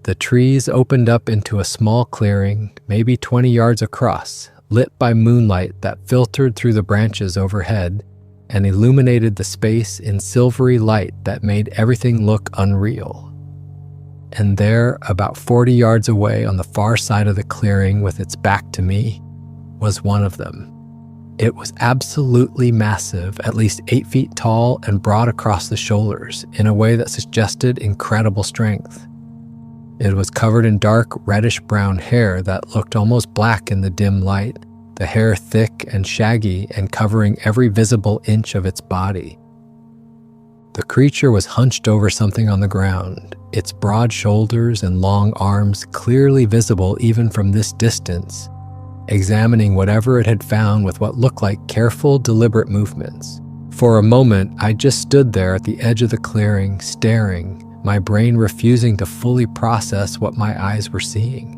The trees opened up into a small clearing, maybe 20 yards across, lit by moonlight that filtered through the branches overhead and illuminated the space in silvery light that made everything look unreal. And there, about 40 yards away on the far side of the clearing with its back to me, was one of them. It was absolutely massive, at least 8 feet tall and broad across the shoulders in a way that suggested incredible strength. It was covered in dark reddish-brown hair that looked almost black in the dim light, the hair thick and shaggy and covering every visible inch of its body. The creature was hunched over something on the ground, its broad shoulders and long arms clearly visible even from this distance, examining whatever it had found with what looked like careful, deliberate movements. For a moment, I just stood there at the edge of the clearing, staring, my brain refusing to fully process what my eyes were seeing.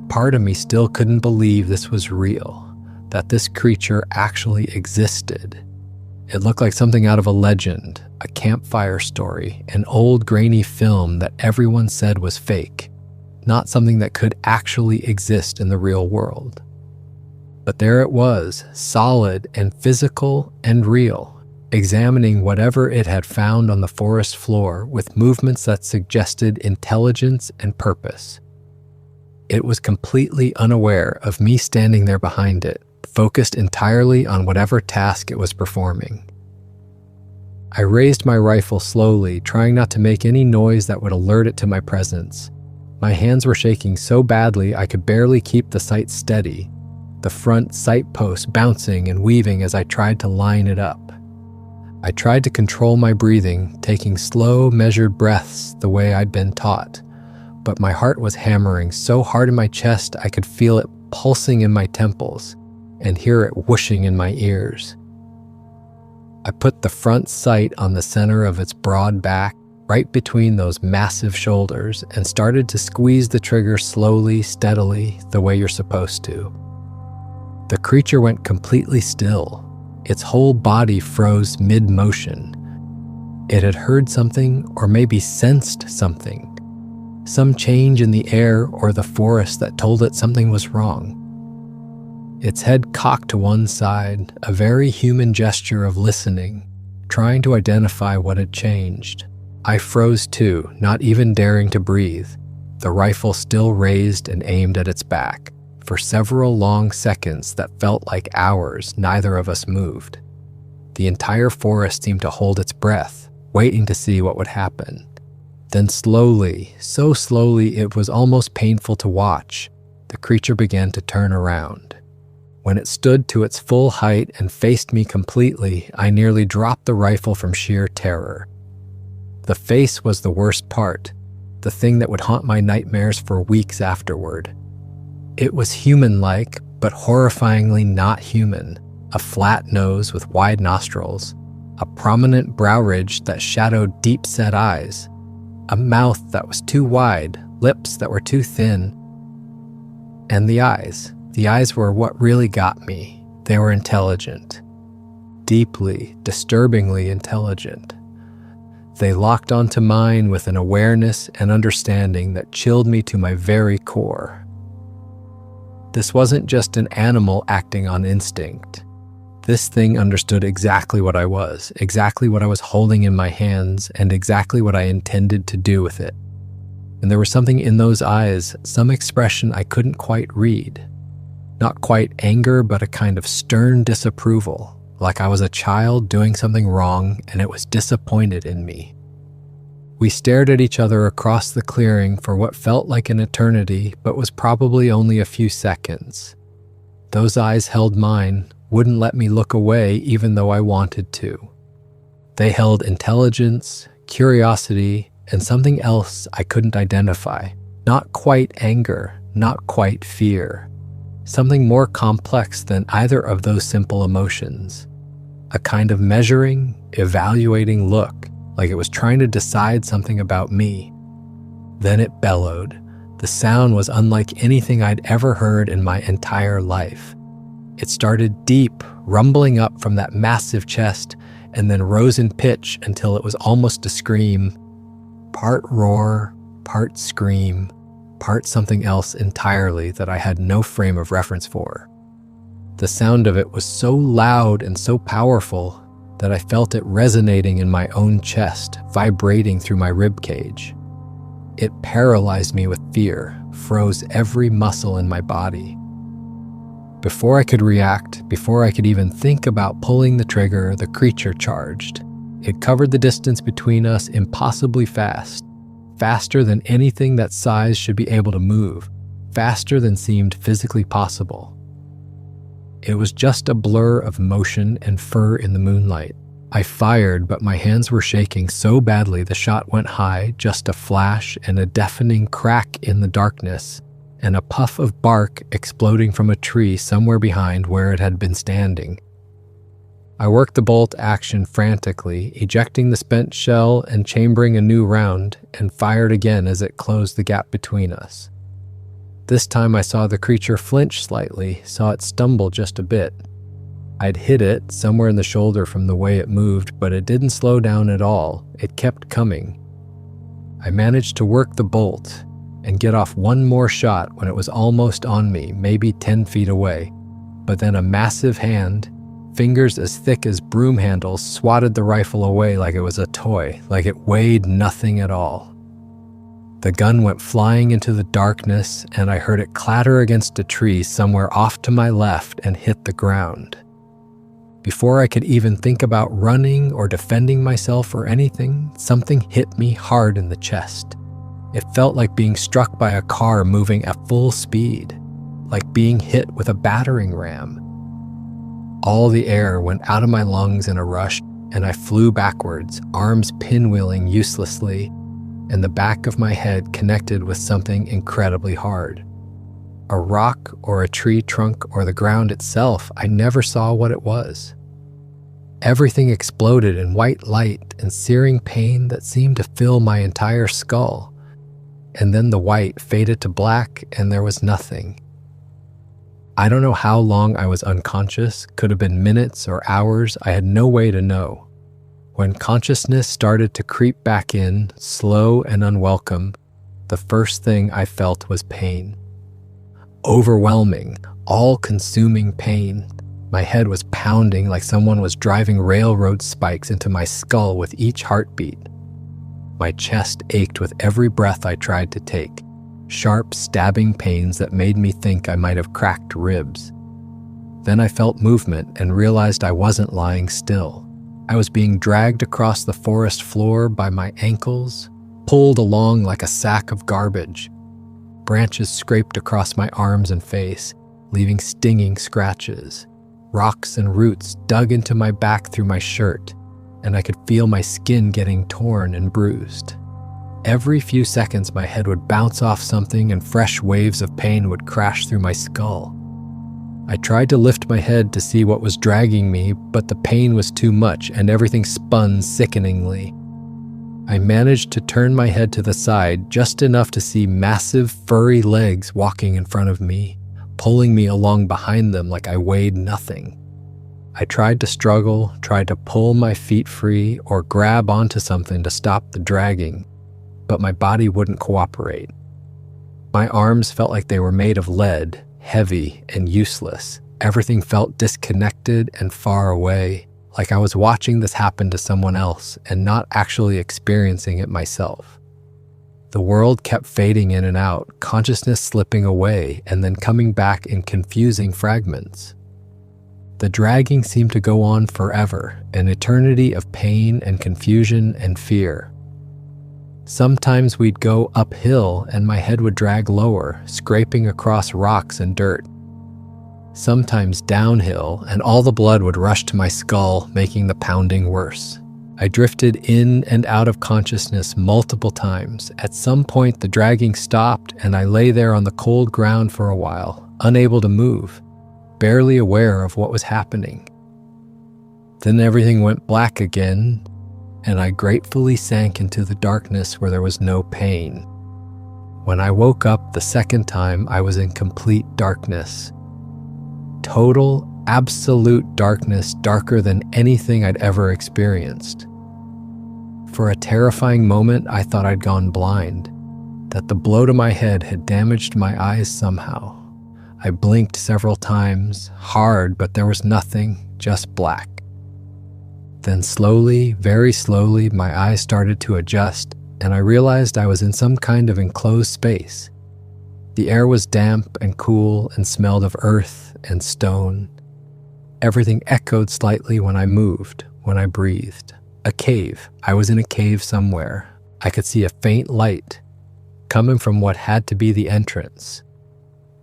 Part of me still couldn't believe this was real, that this creature actually existed. It looked like something out of a legend, a campfire story, an old grainy film that everyone said was fake, not something that could actually exist in the real world. But there it was, solid and physical and real, examining whatever it had found on the forest floor with movements that suggested intelligence and purpose. It was completely unaware of me standing there behind it, focused entirely on whatever task it was performing. I raised my rifle slowly, trying not to make any noise that would alert it to my presence. My hands were shaking so badly I could barely keep the sight steady, the front sight post bouncing and weaving as I tried to line it up. I tried to control my breathing, taking slow, measured breaths the way I'd been taught, but my heart was hammering so hard in my chest I could feel it pulsing in my temples and hear it whooshing in my ears. I put the front sight on the center of its broad back, right between those massive shoulders, and started to squeeze the trigger slowly, steadily, the way you're supposed to. The creature went completely still. Its whole body froze mid-motion. It had heard something, or maybe sensed something. Some change in the air or the forest that told it something was wrong. Its head cocked to one side, a very human gesture of listening, trying to identify what had changed. I froze too, not even daring to breathe, the rifle still raised and aimed at its back, for several long seconds that felt like hours, neither of us moved. The entire forest seemed to hold its breath, waiting to see what would happen. Then slowly, so slowly it was almost painful to watch, the creature began to turn around. When it stood to its full height and faced me completely, I nearly dropped the rifle from sheer terror. The face was the worst part, the thing that would haunt my nightmares for weeks afterward. It was human-like, but horrifyingly not human. A flat nose with wide nostrils, a prominent brow ridge that shadowed deep-set eyes, a mouth that was too wide, lips that were too thin. And the eyes were what really got me. They were intelligent. Deeply, disturbingly intelligent. They locked onto mine with an awareness and understanding that chilled me to my very core. This wasn't just an animal acting on instinct. This thing understood exactly what I was, exactly what I was holding in my hands, and exactly what I intended to do with it. And there was something in those eyes, some expression I couldn't quite read. Not quite anger, but a kind of stern disapproval, like I was a child doing something wrong and it was disappointed in me. We stared at each other across the clearing for what felt like an eternity, but was probably only a few seconds. Those eyes held mine, wouldn't let me look away even though I wanted to. They held intelligence, curiosity, and something else I couldn't identify. Not quite anger, not quite fear. Something more complex than either of those simple emotions. A kind of measuring, evaluating look, like it was trying to decide something about me. Then it bellowed. The sound was unlike anything I'd ever heard in my entire life. It started deep, rumbling up from that massive chest, and then rose in pitch until it was almost a scream. Part roar, part scream, part something else entirely that I had no frame of reference for. The sound of it was so loud and so powerful that I felt it resonating in my own chest, vibrating through my rib cage. It paralyzed me with fear, froze every muscle in my body. Before I could react, before I could even think about pulling the trigger, the creature charged. It covered the distance between us impossibly fast, faster than anything that size should be able to move, faster than seemed physically possible. It was just a blur of motion and fur in the moonlight. I fired, but my hands were shaking so badly the shot went high, just a flash and a deafening crack in the darkness, and a puff of bark exploding from a tree somewhere behind where it had been standing. I worked the bolt action frantically, ejecting the spent shell and chambering a new round, and fired again as it closed the gap between us. This time I saw the creature flinch slightly, saw it stumble just a bit. I'd hit it somewhere in the shoulder from the way it moved, but it didn't slow down at all. It kept coming. I managed to work the bolt and get off one more shot when it was almost on me, maybe 10 feet away. But then a massive hand, fingers as thick as broom handles, swatted the rifle away like it was a toy, like it weighed nothing at all. The gun went flying into the darkness, and I heard it clatter against a tree somewhere off to my left and hit the ground. Before I could even think about running or defending myself or anything, something hit me hard in the chest. It felt like being struck by a car moving at full speed, like being hit with a battering ram. All the air went out of my lungs in a rush, and I flew backwards, arms pinwheeling uselessly, and the back of my head connected with something incredibly hard. A rock or a tree trunk or the ground itself, I never saw what it was. Everything exploded in white light and searing pain that seemed to fill my entire skull. And then the white faded to black and there was nothing. I don't know how long I was unconscious, could have been minutes or hours, I had no way to know. When consciousness started to creep back in, slow and unwelcome, the first thing I felt was pain. Overwhelming, all-consuming pain. My head was pounding like someone was driving railroad spikes into my skull with each heartbeat. My chest ached with every breath I tried to take. sharp, stabbing pains that made me think I might have cracked ribs. Then I felt movement and realized I wasn't lying still. I was being dragged across the forest floor by my ankles, pulled along like a sack of garbage. Branches scraped across my arms and face, leaving stinging scratches. Rocks and roots dug into my back through my shirt, and I could feel my skin getting torn and bruised. Every few seconds, my head would bounce off something and fresh waves of pain would crash through my skull. I tried to lift my head to see what was dragging me, but the pain was too much and everything spun sickeningly. I managed to turn my head to the side just enough to see massive, furry legs walking in front of me, pulling me along behind them like I weighed nothing. I tried to struggle, tried to pull my feet free or grab onto something to stop the dragging, but my body wouldn't cooperate. My arms felt like they were made of lead, heavy and useless. Everything felt disconnected and far away, like I was watching this happen to someone else and not actually experiencing it myself. The world kept fading in and out, consciousness slipping away and then coming back in confusing fragments. The dragging seemed to go on forever, an eternity of pain and confusion and fear. Sometimes we'd go uphill and my head would drag lower, scraping across rocks and dirt. Sometimes downhill and all the blood would rush to my skull, making the pounding worse. I drifted in and out of consciousness multiple times. At some point, the dragging stopped and I lay there on the cold ground for a while, unable to move, barely aware of what was happening. Then everything went black again, and I gratefully sank into the darkness where there was no pain. When I woke up the second time, I was in complete darkness. Total, absolute darkness, darker than anything I'd ever experienced. For a terrifying moment, I thought I'd gone blind, that the blow to my head had damaged my eyes somehow. I blinked several times, hard, but there was nothing, just black. Then slowly, very slowly, my eyes started to adjust, and I realized I was in some kind of enclosed space. The air was damp and cool and smelled of earth and stone. Everything echoed slightly when I moved, when I breathed. A cave. I was in a cave somewhere. I could see a faint light coming from what had to be the entrance,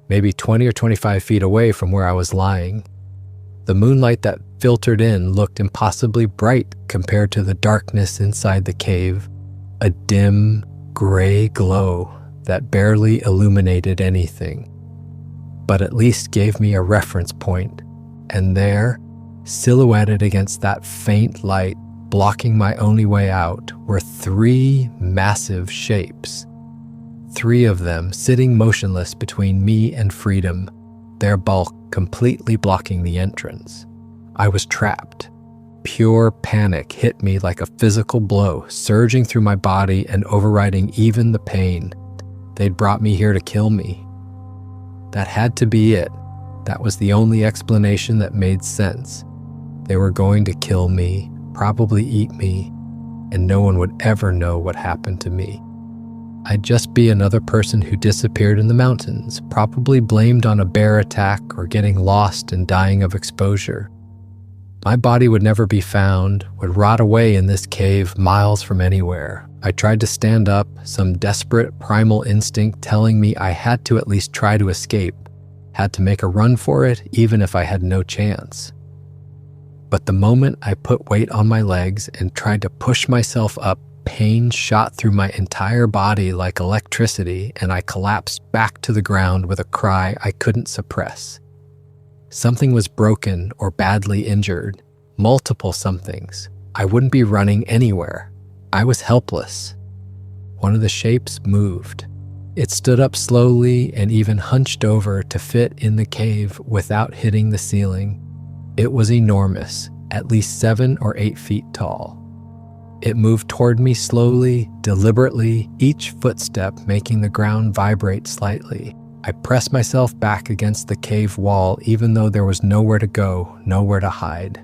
maybe 20 or 25 feet away from where I was lying. The moonlight that filtered in looked impossibly bright compared to the darkness inside the cave, a dim, gray glow that barely illuminated anything, but at least gave me a reference point. And there, silhouetted against that faint light, blocking my only way out, were 3 massive shapes. 3 of them sitting motionless between me and freedom, their bulk completely blocking the entrance. I was trapped. Pure panic hit me like a physical blow, surging through my body and overriding even the pain. They'd brought me here to kill me. That had to be it. That was the only explanation that made sense. They were going to kill me, probably eat me, and no one would ever know what happened to me. I'd just be another person who disappeared in the mountains, probably blamed on a bear attack or getting lost and dying of exposure. My body would never be found, would rot away in this cave miles from anywhere. I tried to stand up, some desperate primal instinct telling me I had to at least try to escape, had to make a run for it even if I had no chance. But the moment I put weight on my legs and tried to push myself up, pain shot through my entire body like electricity, and I collapsed back to the ground with a cry I couldn't suppress. Something was broken or badly injured, multiple somethings. I wouldn't be running anywhere. I was helpless. One of the shapes moved. It stood up slowly and even hunched over to fit in the cave without hitting the ceiling. It was enormous, at least 7 or 8 feet tall. It moved toward me slowly, deliberately, each footstep making the ground vibrate slightly. I pressed myself back against the cave wall even though there was nowhere to go, nowhere to hide.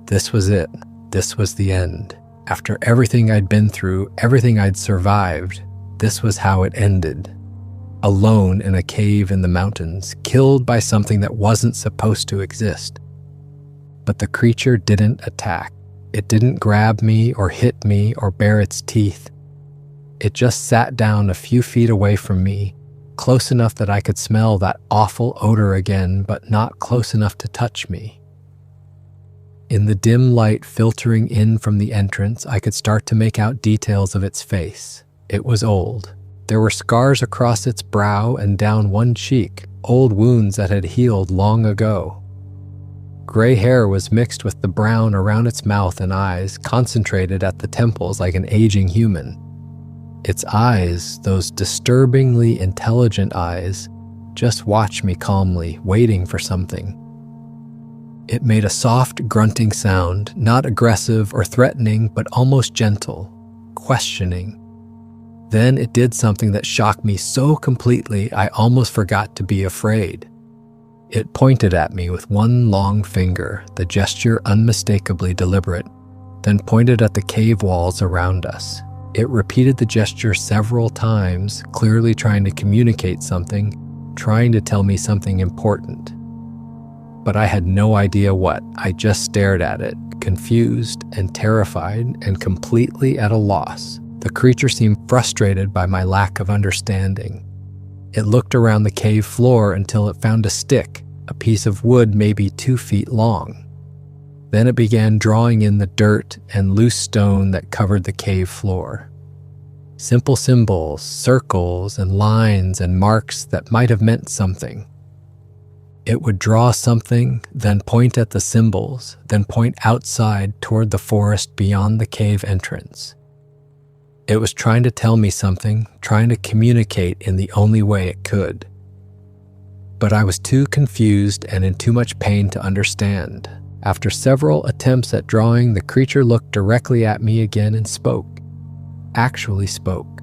This was it. This was the end. After everything I'd been through, everything I'd survived, this was how it ended. alone in a cave in the mountains, killed by something that wasn't supposed to exist. But the creature didn't attack. It didn't grab me or hit me or bare its teeth. It just sat down a few feet away from me, close enough that I could smell that awful odor again, but not close enough to touch me. In the dim light filtering in from the entrance, I could start to make out details of its face. It was old. There were scars across its brow and down one cheek, old wounds that had healed long ago. Gray hair was mixed with the brown around its mouth and eyes, concentrated at the temples like an aging human. Its eyes, those disturbingly intelligent eyes, just watched me calmly, waiting for something. It made a soft, grunting sound, not aggressive or threatening, but almost gentle, questioning. Then it did something that shocked me so completely I almost forgot to be afraid. It pointed at me with one long finger, the gesture unmistakably deliberate, then pointed at the cave walls around us. It repeated the gesture several times, clearly trying to communicate something, trying to tell me something important. But I had no idea what. I just stared at it, confused and terrified and completely at a loss. The creature seemed frustrated by my lack of understanding. It looked around the cave floor until it found a stick, a piece of wood maybe 2 feet long. Then it began drawing in the dirt and loose stone that covered the cave floor. Simple symbols, circles and lines and marks that might have meant something. It would draw something, then point at the symbols, then point outside toward the forest beyond the cave entrance. It was trying to tell me something, trying to communicate in the only way it could. But I was too confused and in too much pain to understand. After several attempts at drawing, the creature looked directly at me again and spoke. Actually spoke.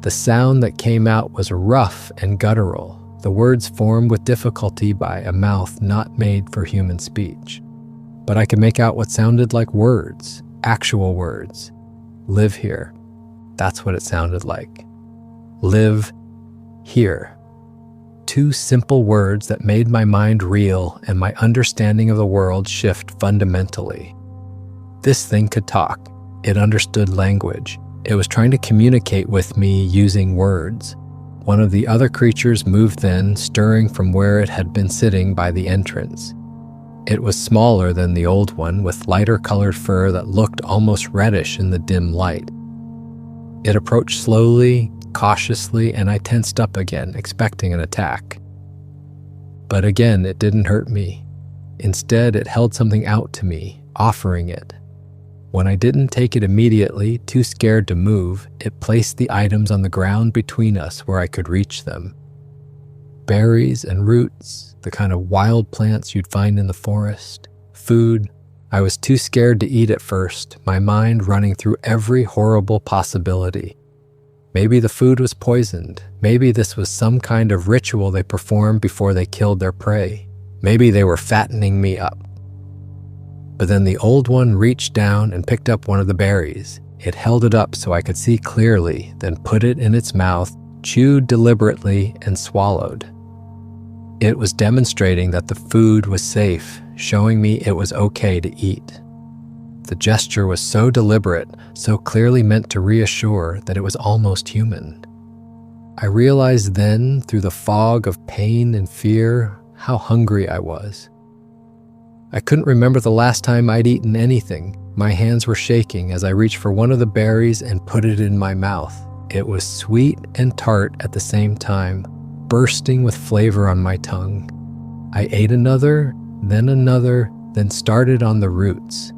The sound that came out was rough and guttural. The words formed with difficulty by a mouth not made for human speech. But I could make out what sounded like words, actual words. Live here. That's what it sounded like. Live here. 2 simple words that made my mind reel and my understanding of the world shift fundamentally. This thing could talk. It understood language. It was trying to communicate with me using words. One of the other creatures moved then, stirring from where it had been sitting by the entrance. It was smaller than the old one, with lighter colored fur that looked almost reddish in the dim light. It approached slowly, cautiously, and I tensed up again, expecting an attack. But again, it didn't hurt me. Instead, it held something out to me, offering it. When I didn't take it immediately, too scared to move, it placed the items on the ground between us where I could reach them. Berries and roots, the kind of wild plants you'd find in the forest, food. I was too scared to eat at first, my mind running through every horrible possibility. Maybe the food was poisoned. Maybe this was some kind of ritual they performed before they killed their prey. Maybe they were fattening me up. But then the old one reached down and picked up one of the berries. It held it up so I could see clearly, then put it in its mouth, chewed deliberately, and swallowed. It was demonstrating that the food was safe, showing me it was okay to eat. The gesture was so deliberate, so clearly meant to reassure that it was almost human. I realized then, through the fog of pain and fear, how hungry I was. I couldn't remember the last time I'd eaten anything. My hands were shaking as I reached for one of the berries and put it in my mouth. It was sweet and tart at the same time, bursting with flavor on my tongue. I ate another, then started on the roots.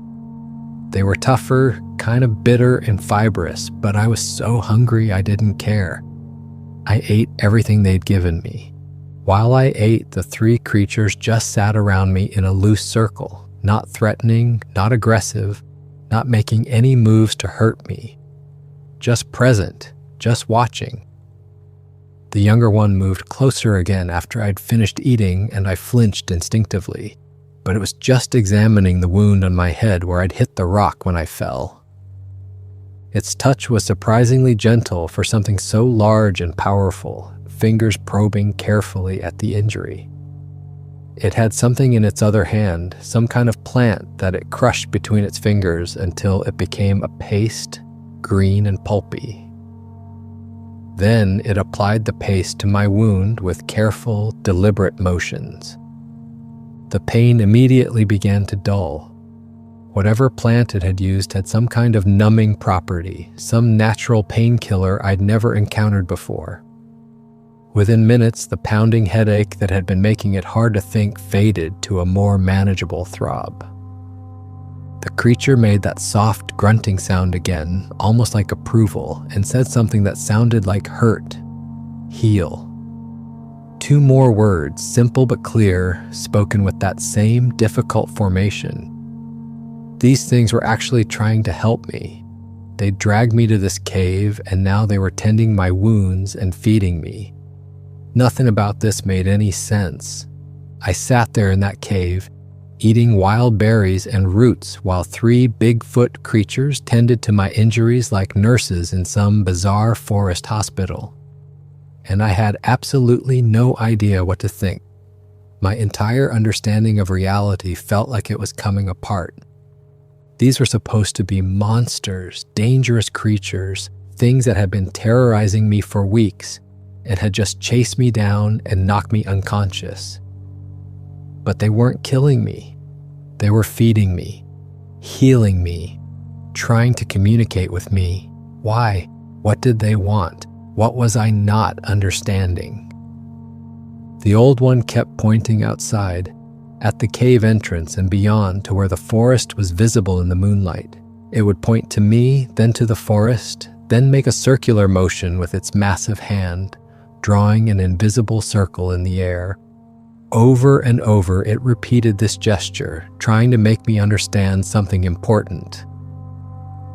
They were tougher, kind of bitter and fibrous, but I was so hungry I didn't care. I ate everything they'd given me. While I ate, the 3 creatures just sat around me in a loose circle, not threatening, not aggressive, not making any moves to hurt me. Just present, just watching. The younger one moved closer again after I'd finished eating, and I flinched instinctively. But it was just examining the wound on my head where I'd hit the rock when I fell. Its touch was surprisingly gentle for something so large and powerful. It fingers probing carefully at the injury. It had something in its other hand, some kind of plant that it crushed between its fingers until it became a paste, green and pulpy. Then it applied the paste to my wound with careful, deliberate motions. The pain immediately began to dull. Whatever plant it had used had some kind of numbing property, some natural painkiller I'd never encountered before. Within minutes, the pounding headache that had been making it hard to think faded to a more manageable throb. The creature made that soft grunting sound again, almost like approval, and said something that sounded like hurt, heal. 2 more words, simple but clear, spoken with that same difficult formation. These things were actually trying to help me. They dragged me to this cave, and now they were tending my wounds and feeding me. Nothing about this made any sense. I sat there in that cave, eating wild berries and roots while 3 Bigfoot creatures tended to my injuries like nurses in some bizarre forest hospital. And I had absolutely no idea what to think. My entire understanding of reality felt like it was coming apart. These were supposed to be monsters, dangerous creatures, things that had been terrorizing me for weeks and had just chased me down and knocked me unconscious. But they weren't killing me. They were feeding me, healing me, trying to communicate with me. Why? What did they want? What was I not understanding? The old one kept pointing outside, at the cave entrance and beyond to where the forest was visible in the moonlight. It would point to me, then to the forest, then make a circular motion with its massive hand, drawing an invisible circle in the air. Over and over it repeated this gesture, trying to make me understand something important.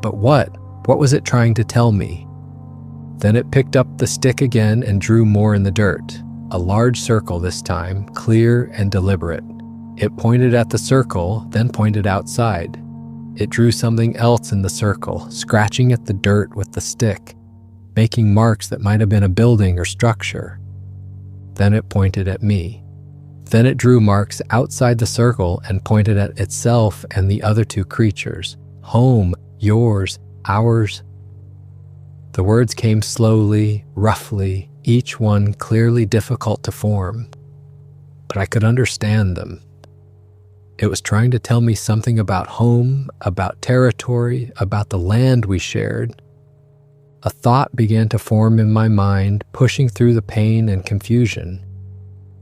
But what? What was it trying to tell me? Then it picked up the stick again and drew more in the dirt. A large circle this time, clear and deliberate. It pointed at the circle, then pointed outside. It drew something else in the circle, scratching at the dirt with the stick, making marks that might have been a building or structure. Then it pointed at me. Then it drew marks outside the circle and pointed at itself and the other 2 creatures. Home, yours, ours. The words came slowly, roughly, each one clearly difficult to form. But I could understand them. It was trying to tell me something about home, about territory, about the land we shared. A thought began to form in my mind, pushing through the pain and confusion.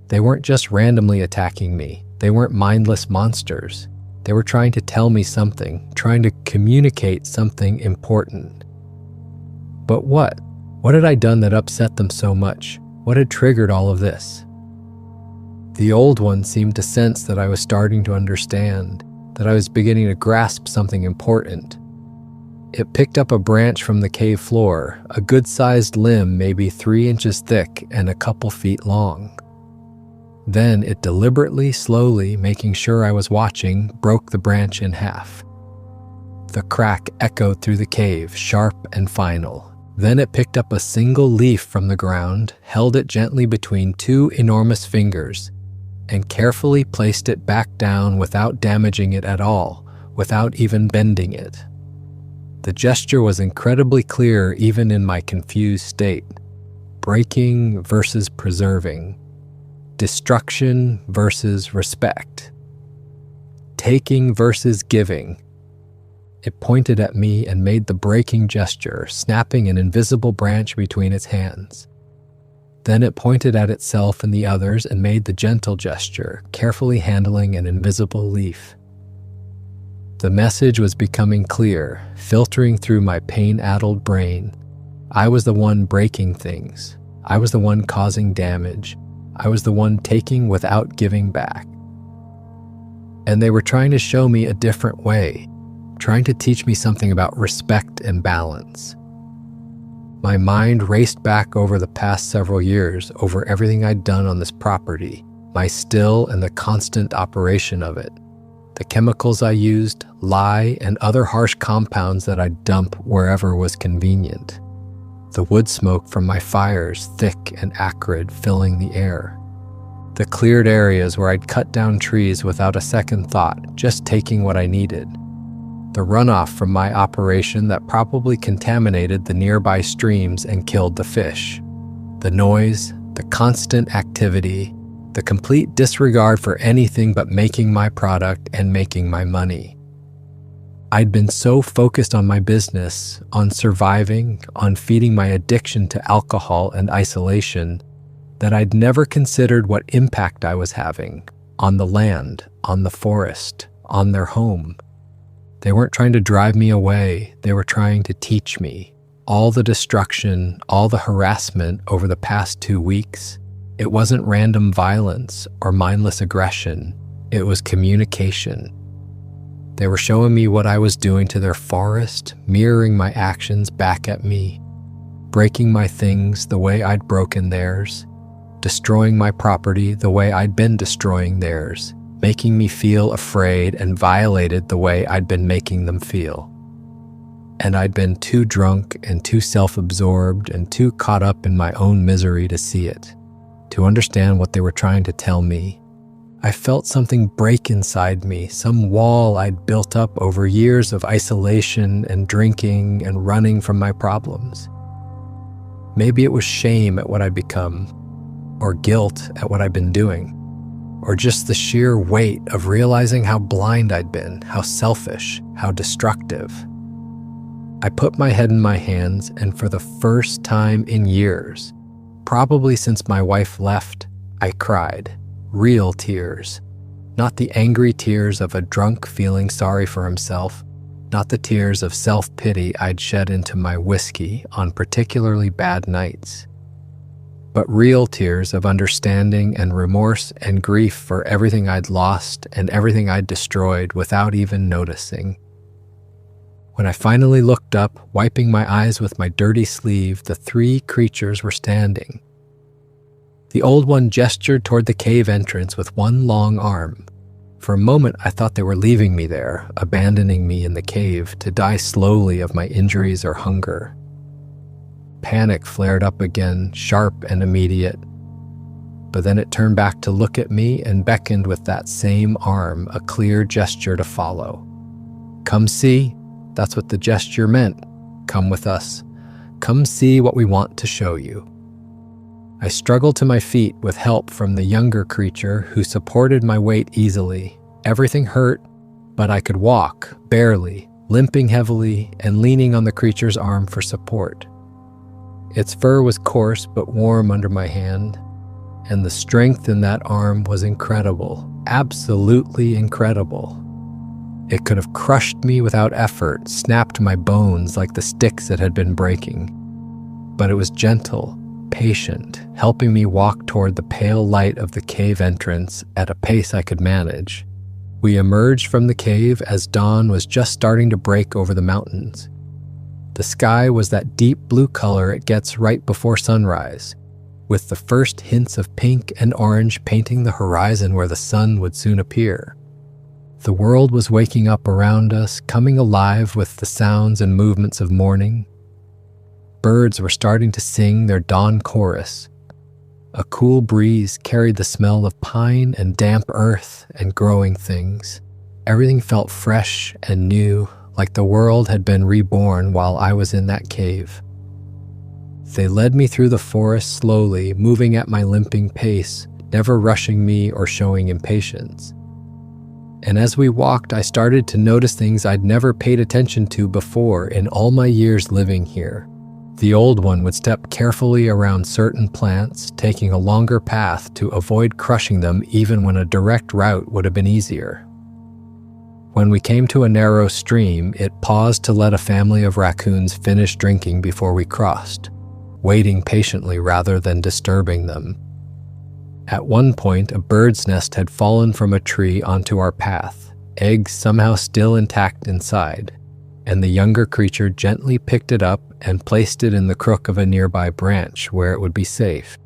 They weren't just randomly attacking me. They weren't mindless monsters. They were trying to tell me something, trying to communicate something important. But what? What had I done that upset them so much? What had triggered all of this? The old one seemed to sense that I was starting to understand, that I was beginning to grasp something important. It picked up a branch from the cave floor, a good-sized limb maybe 3 inches thick and a couple feet long. Then it deliberately, slowly, making sure I was watching, broke the branch in half. The crack echoed through the cave, sharp and final. Then it picked up a single leaf from the ground, held it gently between 2 enormous fingers, and carefully placed it back down without damaging it at all, without even bending it. The gesture was incredibly clear even in my confused state. Breaking versus preserving. Destruction versus respect. Taking versus giving. It pointed at me and made the breaking gesture, snapping an invisible branch between its hands. Then it pointed at itself and the others and made the gentle gesture, carefully handling an invisible leaf. The message was becoming clear, filtering through my pain-addled brain. I was the one breaking things. I was the one causing damage. I was the one taking without giving back. And they were trying to show me a different way, trying to teach me something about respect and balance. My mind raced back over the past several years, over everything I'd done on this property, my still and the constant operation of it, the chemicals I used, lye, and other harsh compounds that I'd dump wherever was convenient. the wood smoke from my fires thick and acrid filling the air. The cleared areas where I'd cut down trees without a second thought, just taking what I needed. The runoff from my operation that probably contaminated the nearby streams and killed the fish. The noise, the constant activity, the complete disregard for anything but making my product and making my money. I'd been so focused on my business, on surviving, on feeding my addiction to alcohol and isolation, that I'd never considered what impact I was having on the land, on the forest, on their home. They weren't trying to drive me away, they were trying to teach me. All the destruction, all the harassment over the past 2 weeks, it wasn't random violence or mindless aggression, it was communication. They were showing me what I was doing to their forest, mirroring my actions back at me, breaking my things the way I'd broken theirs, destroying my property the way I'd been destroying theirs, making me feel afraid and violated the way I'd been making them feel. And I'd been too drunk and too self-absorbed and too caught up in my own misery to see it, to understand what they were trying to tell me. I felt something break inside me, some wall I'd built up over years of isolation and drinking and running from my problems. Maybe it was shame at what I'd become, or guilt at what I'd been doing, or just the sheer weight of realizing how blind I'd been, how selfish, how destructive. I put my head in my hands, and for the first time in years, probably since my wife left, I cried. Real tears. Not the angry tears of a drunk feeling sorry for himself, not the tears of self-pity I'd shed into my whiskey on particularly bad nights, but real tears of understanding and remorse and grief for everything I'd lost and everything I'd destroyed without even noticing. When I finally looked up, wiping my eyes with my dirty sleeve, the 3 creatures were standing. The old one gestured toward the cave entrance with one long arm. For a moment, I thought they were leaving me there, abandoning me in the cave to die slowly of my injuries or hunger. Panic flared up again, sharp and immediate. But then it turned back to look at me and beckoned with that same arm, a clear gesture to follow. Come see, that's what the gesture meant. Come with us. Come see what we want to show you. I struggled to my feet with help from the younger creature who supported my weight easily. Everything hurt, but I could walk, barely, limping heavily and leaning on the creature's arm for support. Its fur was coarse but warm under my hand, and the strength in that arm was incredible, absolutely incredible. It could have crushed me without effort, snapped my bones like the sticks it had been breaking. But it was gentle, patient, helping me walk toward the pale light of the cave entrance at a pace I could manage. We emerged from the cave as dawn was just starting to break over the mountains. The sky was that deep blue color it gets right before sunrise, with the first hints of pink and orange painting the horizon where the sun would soon appear. The world was waking up around us, coming alive with the sounds and movements of morning. Birds were starting to sing their dawn chorus. A cool breeze carried the smell of pine and damp earth and growing things. Everything felt fresh and new, like the world had been reborn while I was in that cave. They led me through the forest slowly, moving at my limping pace, never rushing me or showing impatience. And as we walked, I started to notice things I'd never paid attention to before in all my years living here. The old one would step carefully around certain plants, taking a longer path to avoid crushing them even when a direct route would have been easier. When we came to a narrow stream, it paused to let a family of raccoons finish drinking before we crossed, waiting patiently rather than disturbing them. At one point, a bird's nest had fallen from a tree onto our path, eggs somehow still intact inside, and the younger creature gently picked it up and placed it in the crook of a nearby branch where it would be safe.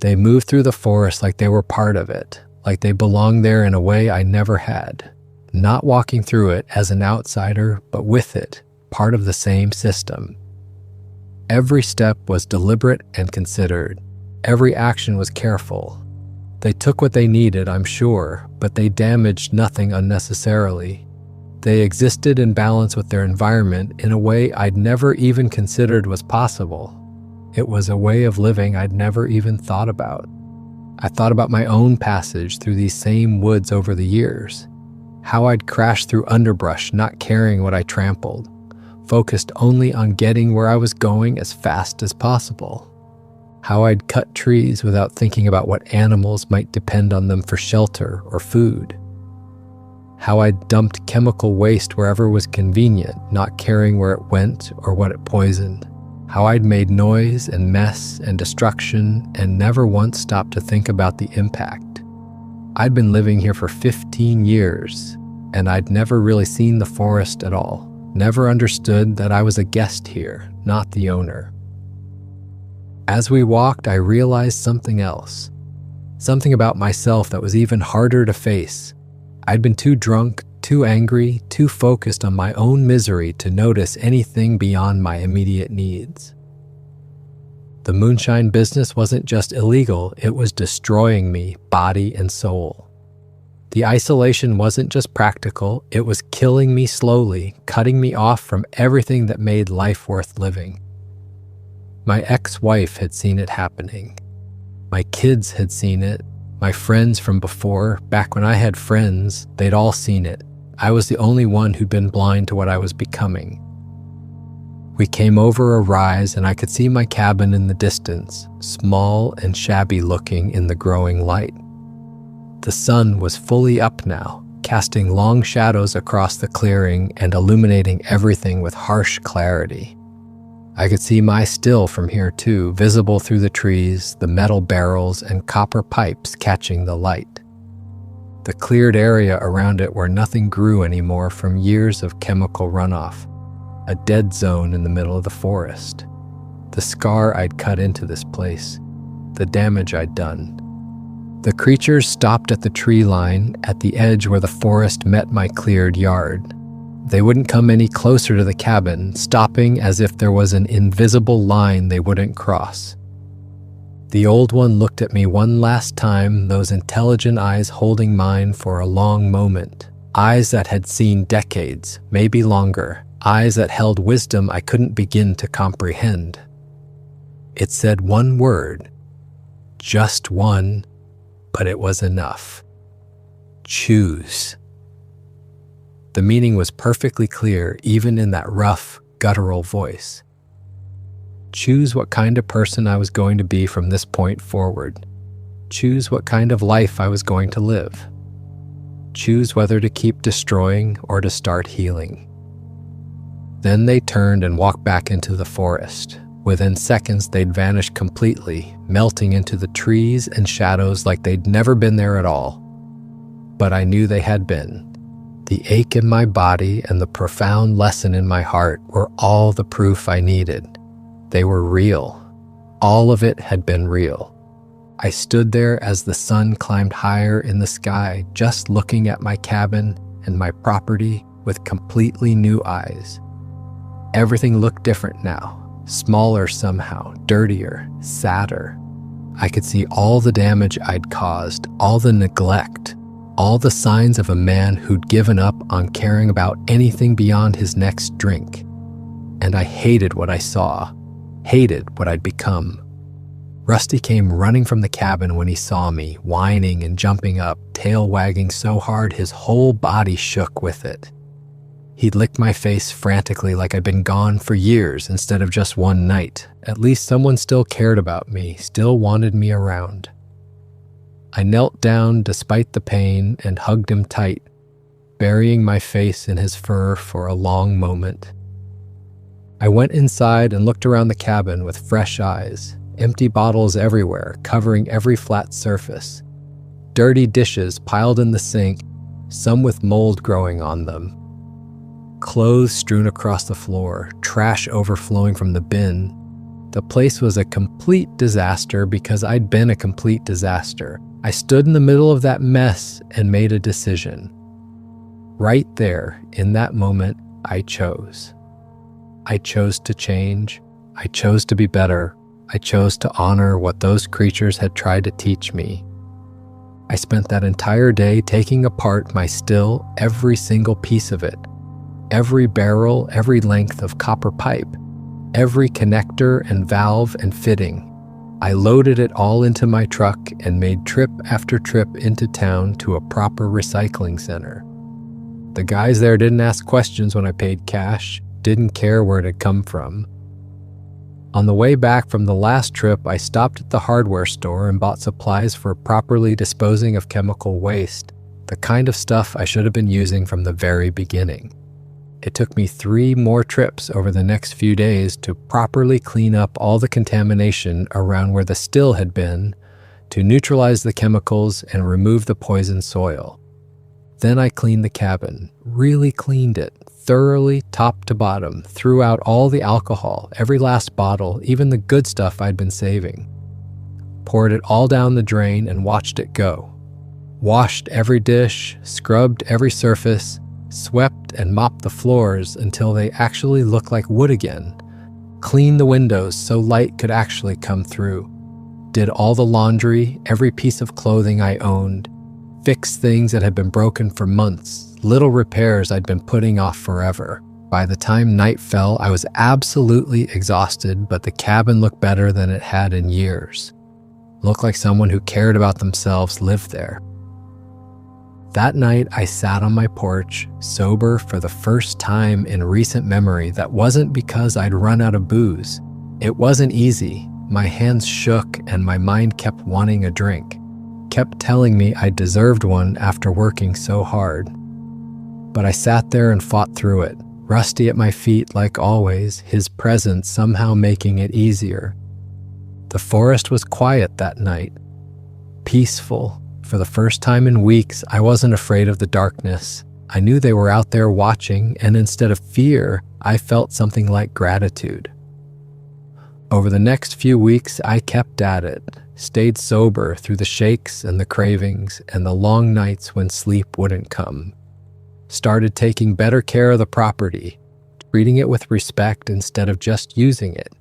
They moved through the forest like they were part of it, like they belonged there in a way I never had, not walking through it as an outsider, but with it, part of the same system. Every step was deliberate and considered. Every action was careful. They took what they needed, I'm sure, but they damaged nothing unnecessarily. They existed in balance with their environment in a way I'd never even considered was possible. It was a way of living I'd never even thought about. I thought about my own passage through these same woods over the years, how I'd crashed through underbrush not caring what I trampled, focused only on getting where I was going as fast as possible. How I'd cut trees without thinking about what animals might depend on them for shelter or food. How I'd dumped chemical waste wherever was convenient, not caring where it went or what it poisoned. How I'd made noise and mess and destruction and never once stopped to think about the impact. I'd been living here for 15 years, and I'd never really seen the forest at all. Never understood that I was a guest here, not the owner. As we walked, I realized something else. Something about myself that was even harder to face. I'd been too drunk, too angry, too focused on my own misery to notice anything beyond my immediate needs. The moonshine business wasn't just illegal, it was destroying me, body and soul. The isolation wasn't just practical, it was killing me slowly, cutting me off from everything that made life worth living. My ex-wife had seen it happening. My kids had seen it. My friends from before, back when I had friends, they'd all seen it. I was the only one who'd been blind to what I was becoming. We came over a rise and I could see my cabin in the distance, small and shabby looking in the growing light. The sun was fully up now, casting long shadows across the clearing and illuminating everything with harsh clarity. I could see my still from here too, visible through the trees, the metal barrels and copper pipes catching the light. The cleared area around it where nothing grew anymore from years of chemical runoff. A dead zone in the middle of the forest. The scar I'd cut into this place. The damage I'd done. The creatures stopped at the tree line at the edge where the forest met my cleared yard. They wouldn't come any closer to the cabin, stopping as if there was an invisible line they wouldn't cross. The old one looked at me one last time, those intelligent eyes holding mine for a long moment. Eyes that had seen decades, maybe longer. Eyes that held wisdom I couldn't begin to comprehend. It said one word. Just one, but it was enough. Choose. The meaning was perfectly clear, even in that rough, guttural voice. Choose what kind of person I was going to be from this point forward. Choose what kind of life I was going to live. Choose whether to keep destroying or to start healing. Then they turned and walked back into the forest. Within seconds, they'd vanished completely, melting into the trees and shadows like they'd never been there at all. But I knew they had been. The ache in my body and the profound lesson in my heart were all the proof I needed. They were real. All of it had been real. I stood there as the sun climbed higher in the sky, just looking at my cabin and my property with completely new eyes. Everything looked different now, smaller somehow, dirtier, sadder. I could see all the damage I'd caused, all the neglect, all the signs of a man who'd given up on caring about anything beyond his next drink. And I hated what I saw, hated what I'd become. Rusty came running from the cabin when he saw me, whining and jumping up, tail wagging so hard his whole body shook with it. He'd licked my face frantically like I'd been gone for years instead of just one night. At least someone still cared about me, still wanted me around. I knelt down despite the pain and hugged him tight, burying my face in his fur for a long moment. I went inside and looked around the cabin with fresh eyes, empty bottles everywhere, covering every flat surface. Dirty dishes piled in the sink, some with mold growing on them. Clothes strewn across the floor, trash overflowing from the bin. The place was a complete disaster because I'd been a complete disaster. I stood in the middle of that mess and made a decision. Right there, in that moment, I chose. I chose to change. I chose to be better. I chose to honor what those creatures had tried to teach me. I spent that entire day taking apart my still, every single piece of it. Every barrel, every length of copper pipe, every connector and valve and fitting. I loaded it all into my truck and made trip after trip into town to a proper recycling center. The guys there didn't ask questions when I paid cash, didn't care where it had come from. On the way back from the last trip, I stopped at the hardware store and bought supplies for properly disposing of chemical waste, the kind of stuff I should have been using from the very beginning. It took me 3 more trips over the next few days to properly clean up all the contamination around where the still had been, to neutralize the chemicals and remove the poison soil. Then I cleaned the cabin, really cleaned it, thoroughly top to bottom, threw out all the alcohol, every last bottle, even the good stuff I'd been saving. Poured it all down the drain and watched it go. Washed every dish, scrubbed every surface, swept and mopped the floors until they actually looked like wood again. Cleaned the windows so light could actually come through. Did all the laundry, every piece of clothing I owned. Fixed things that had been broken for months, little repairs I'd been putting off forever. By the time night fell, I was absolutely exhausted, but the cabin looked better than it had in years. Looked like someone who cared about themselves lived there. That night, I sat on my porch, sober for the first time in recent memory. That wasn't because I'd run out of booze. It wasn't easy. My hands shook and my mind kept wanting a drink. Kept telling me I deserved one after working so hard. But I sat there and fought through it, Rusty at my feet like always, his presence somehow making it easier. The forest was quiet that night, peaceful. For the first time in weeks, I wasn't afraid of the darkness. I knew they were out there watching, and instead of fear, I felt something like gratitude. Over the next few weeks, I kept at it, stayed sober through the shakes and the cravings and the long nights when sleep wouldn't come. Started taking better care of the property, treating it with respect instead of just using it.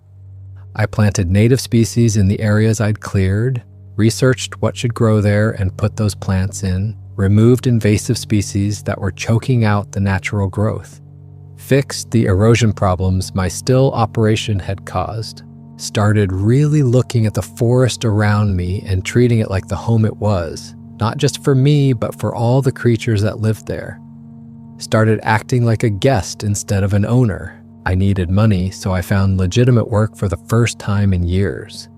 I planted native species in the areas I'd cleared, researched what should grow there and put those plants in, removed invasive species that were choking out the natural growth, fixed the erosion problems my still operation had caused, started really looking at the forest around me and treating it like the home it was, not just for me, but for all the creatures that lived there. Started acting like a guest instead of an owner. I needed money, so I found legitimate work for the first time in years.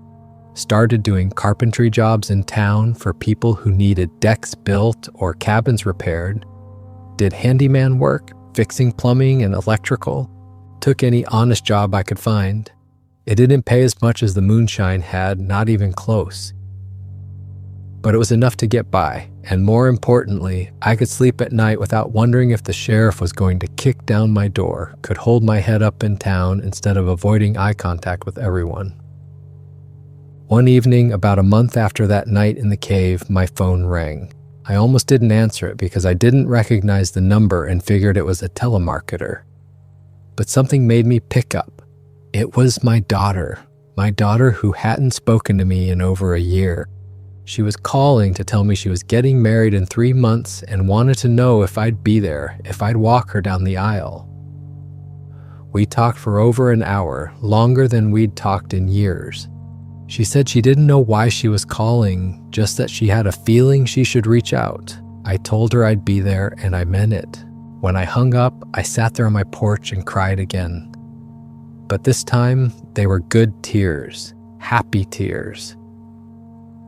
Started doing carpentry jobs in town for people who needed decks built or cabins repaired. Did handyman work, fixing plumbing and electrical. Took any honest job I could find. It didn't pay as much as the moonshine had, not even close. But it was enough to get by, and more importantly, I could sleep at night without wondering if the sheriff was going to kick down my door, could hold my head up in town instead of avoiding eye contact with everyone. One evening, about a month after that night in the cave, my phone rang. I almost didn't answer it because I didn't recognize the number and figured it was a telemarketer. But something made me pick up. It was my daughter who hadn't spoken to me in over a year. She was calling to tell me she was getting married in 3 months and wanted to know if I'd be there, if I'd walk her down the aisle. We talked for over an hour, longer than we'd talked in years. She said she didn't know why she was calling, just that she had a feeling she should reach out. I told her I'd be there, and I meant it. When I hung up, I sat there on my porch and cried again. But this time, they were good tears, happy tears.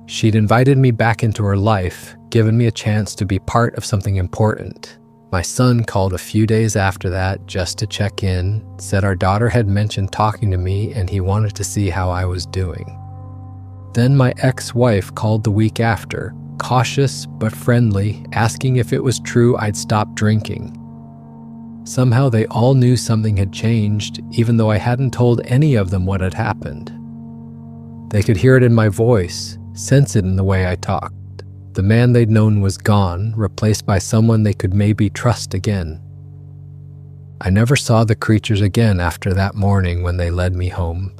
She'd invited me back into her life, given me a chance to be part of something important. My son called a few days after that just to check in, said our daughter had mentioned talking to me and he wanted to see how I was doing. Then my ex-wife called the week after, cautious but friendly, asking if it was true I'd stopped drinking. Somehow they all knew something had changed, even though I hadn't told any of them what had happened. They could hear it in my voice, sense it in the way I talked. The man they'd known was gone, replaced by someone they could maybe trust again. I never saw the creatures again after that morning when they led me home.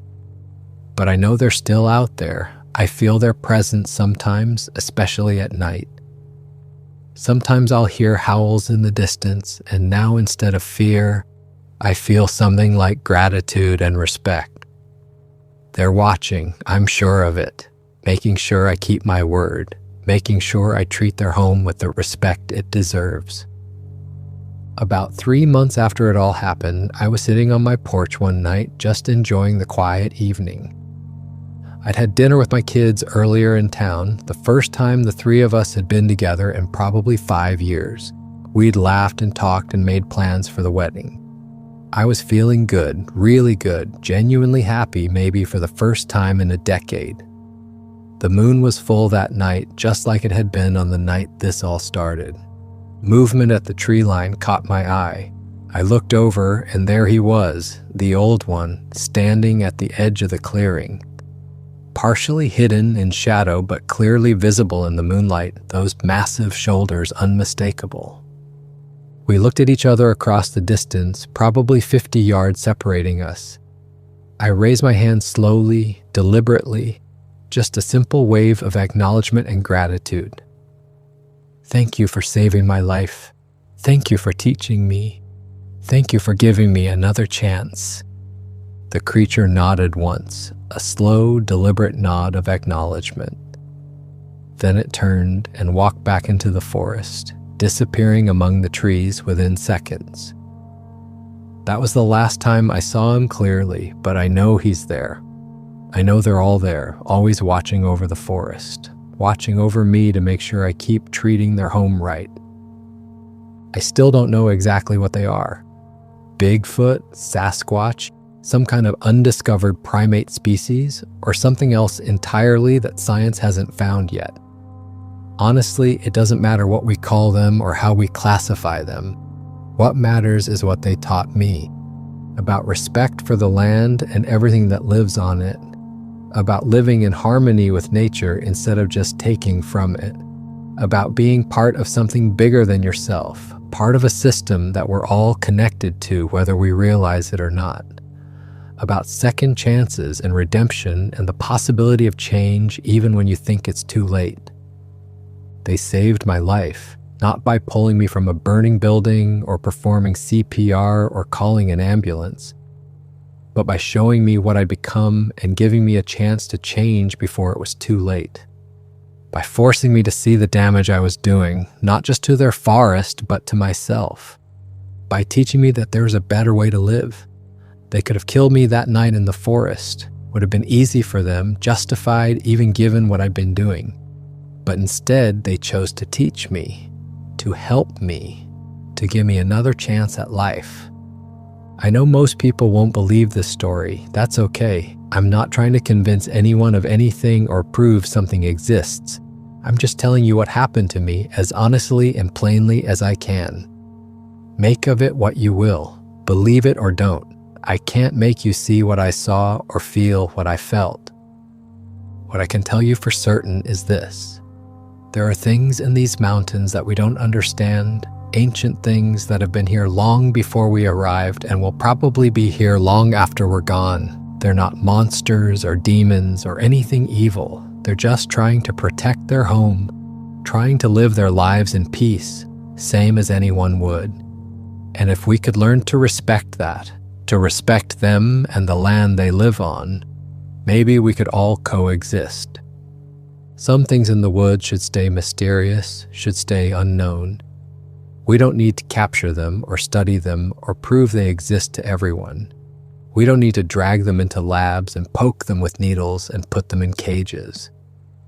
but I know they're still out there. I feel their presence sometimes, especially at night. Sometimes I'll hear howls in the distance, and now instead of fear, I feel something like gratitude and respect. They're watching, I'm sure of it, making sure I keep my word, making sure I treat their home with the respect it deserves. About 3 months after it all happened, I was sitting on my porch one night, just enjoying the quiet evening. I'd had dinner with my kids earlier in town, the first time the three of us had been together in probably 5 years. We'd laughed and talked and made plans for the wedding. I was feeling good, really good, genuinely happy, maybe for the first time in a decade. The moon was full that night, just like it had been on the night this all started. Movement at the tree line caught my eye. I looked over, and there he was, the old one, standing at the edge of the clearing. Partially hidden in shadow, but clearly visible in the moonlight, those massive shoulders unmistakable. We looked at each other across the distance, probably 50 yards separating us. I raised my hand slowly, deliberately, just a simple wave of acknowledgement and gratitude. Thank you for saving my life. Thank you for teaching me. Thank you for giving me another chance. The creature nodded once, a slow, deliberate nod of acknowledgement. Then it turned and walked back into the forest, disappearing among the trees within seconds. That was the last time I saw him clearly, but I know he's there. I know they're all there, always watching over the forest, watching over me to make sure I keep treating their home right. I still don't know exactly what they are. Bigfoot, Sasquatch, some kind of undiscovered primate species, or something else entirely that science hasn't found yet. Honestly, it doesn't matter what we call them or how we classify them. What matters is what they taught me, about respect for the land and everything that lives on it, about living in harmony with nature instead of just taking from it, about being part of something bigger than yourself, part of a system that we're all connected to whether we realize it or not, about second chances and redemption and the possibility of change even when you think it's too late. They saved my life, not by pulling me from a burning building or performing CPR or calling an ambulance, but by showing me what I'd become and giving me a chance to change before it was too late. By forcing me to see the damage I was doing, not just to their forest, but to myself. By teaching me that there was a better way to live. They could have killed me that night in the forest, would have been easy for them, justified even given what I'd been doing. But instead, they chose to teach me, to help me, to give me another chance at life. I know most people won't believe this story. That's okay. I'm not trying to convince anyone of anything or prove something exists. I'm just telling you what happened to me as honestly and plainly as I can. Make of it what you will. Believe it or don't. I can't make you see what I saw or feel what I felt. What I can tell you for certain is this. There are things in these mountains that we don't understand, ancient things that have been here long before we arrived and will probably be here long after we're gone. They're not monsters or demons or anything evil. They're just trying to protect their home, trying to live their lives in peace, same as anyone would. And if we could learn to respect that, to respect them and the land they live on, maybe we could all coexist. Some things in the woods should stay mysterious, should stay unknown. We don't need to capture them or study them or prove they exist to everyone. We don't need to drag them into labs and poke them with needles and put them in cages.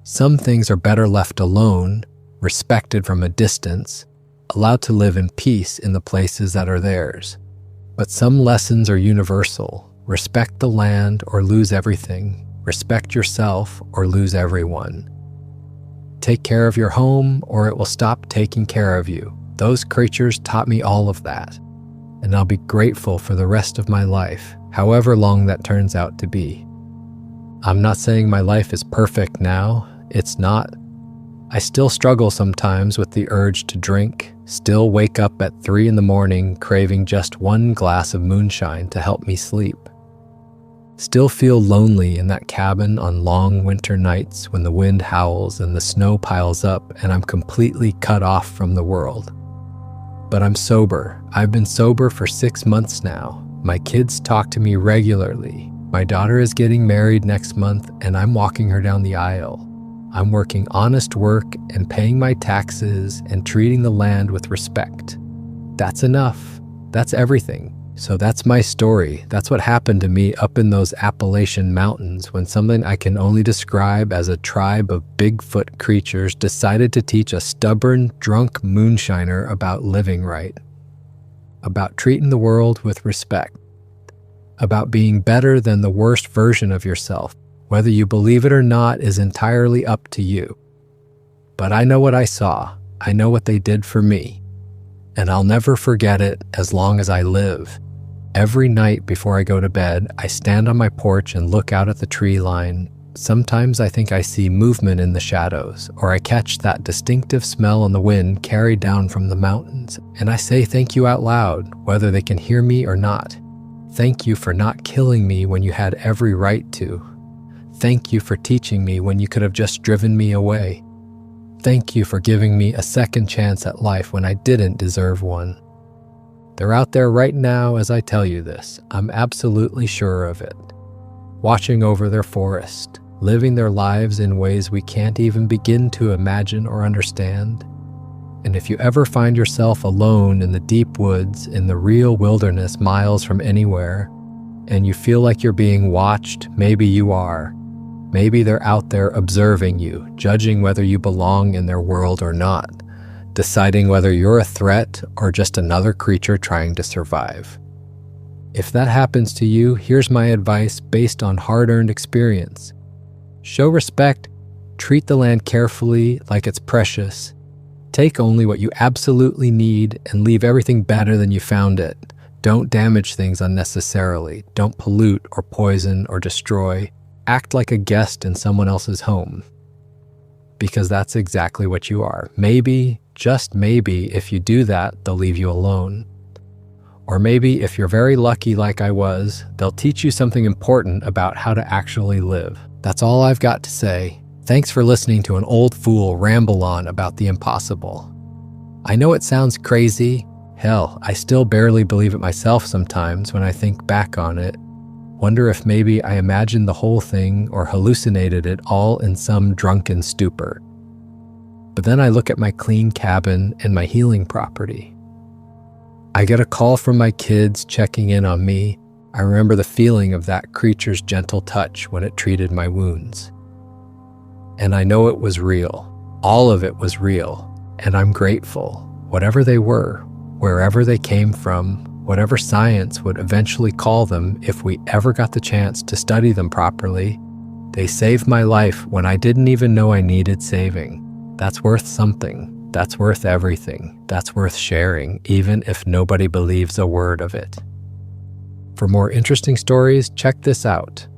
Some things are better left alone, respected from a distance, allowed to live in peace in the places that are theirs. But some lessons are universal. Respect the land or lose everything. Respect yourself or lose everyone. Take care of your home or it will stop taking care of you. Those creatures taught me all of that, and I'll be grateful for the rest of my life, however long that turns out to be. I'm not saying my life is perfect now. It's not. I still struggle sometimes with the urge to drink, still wake up at 3 a.m. craving just one glass of moonshine to help me sleep. Still feel lonely in that cabin on long winter nights when the wind howls and the snow piles up and I'm completely cut off from the world. But I'm sober. I've been sober for 6 months now. My kids talk to me regularly. My daughter is getting married next month and I'm walking her down the aisle. I'm working honest work and paying my taxes and treating the land with respect. That's enough. That's everything. So that's my story. That's what happened to me up in those Appalachian mountains when something I can only describe as a tribe of Bigfoot creatures decided to teach a stubborn, drunk moonshiner about living right, about treating the world with respect, about being better than the worst version of yourself. Whether you believe it or not is entirely up to you. But I know what I saw. I know what they did for me. And I'll never forget it as long as I live. Every night before I go to bed, I stand on my porch and look out at the tree line. Sometimes I think I see movement in the shadows, or I catch that distinctive smell on the wind carried down from the mountains, and I say thank you out loud, whether they can hear me or not. Thank you for not killing me when you had every right to. Thank you for teaching me when you could have just driven me away. Thank you for giving me a second chance at life when I didn't deserve one. They're out there right now as I tell you this. I'm absolutely sure of it. Watching over their forest, living their lives in ways we can't even begin to imagine or understand. And if you ever find yourself alone in the deep woods, in the real wilderness miles from anywhere, and you feel like you're being watched, maybe you are. Maybe they're out there observing you, judging whether you belong in their world or not, deciding whether you're a threat or just another creature trying to survive. If that happens to you, here's my advice based on hard-earned experience. Show respect, treat the land carefully like it's precious, take only what you absolutely need and leave everything better than you found it. Don't damage things unnecessarily, don't pollute or poison or destroy. Act like a guest in someone else's home, because that's exactly what you are. Maybe, just maybe, if you do that, they'll leave you alone. Or maybe, if you're very lucky like I was, they'll teach you something important about how to actually live. That's all I've got to say. Thanks for listening to an old fool ramble on about the impossible. I know it sounds crazy. Hell, I still barely believe it myself sometimes when I think back on it. Wonder if maybe I imagined the whole thing or hallucinated it all in some drunken stupor. But then I look at my clean cabin and my healing property. I get a call from my kids checking in on me. I remember the feeling of that creature's gentle touch when it treated my wounds. And I know it was real. All of it was real. And I'm grateful. Whatever they were, wherever they came from, whatever science would eventually call them if we ever got the chance to study them properly, they saved my life when I didn't even know I needed saving. That's worth something. That's worth everything. That's worth sharing, even if nobody believes a word of it. For more interesting stories, check this out.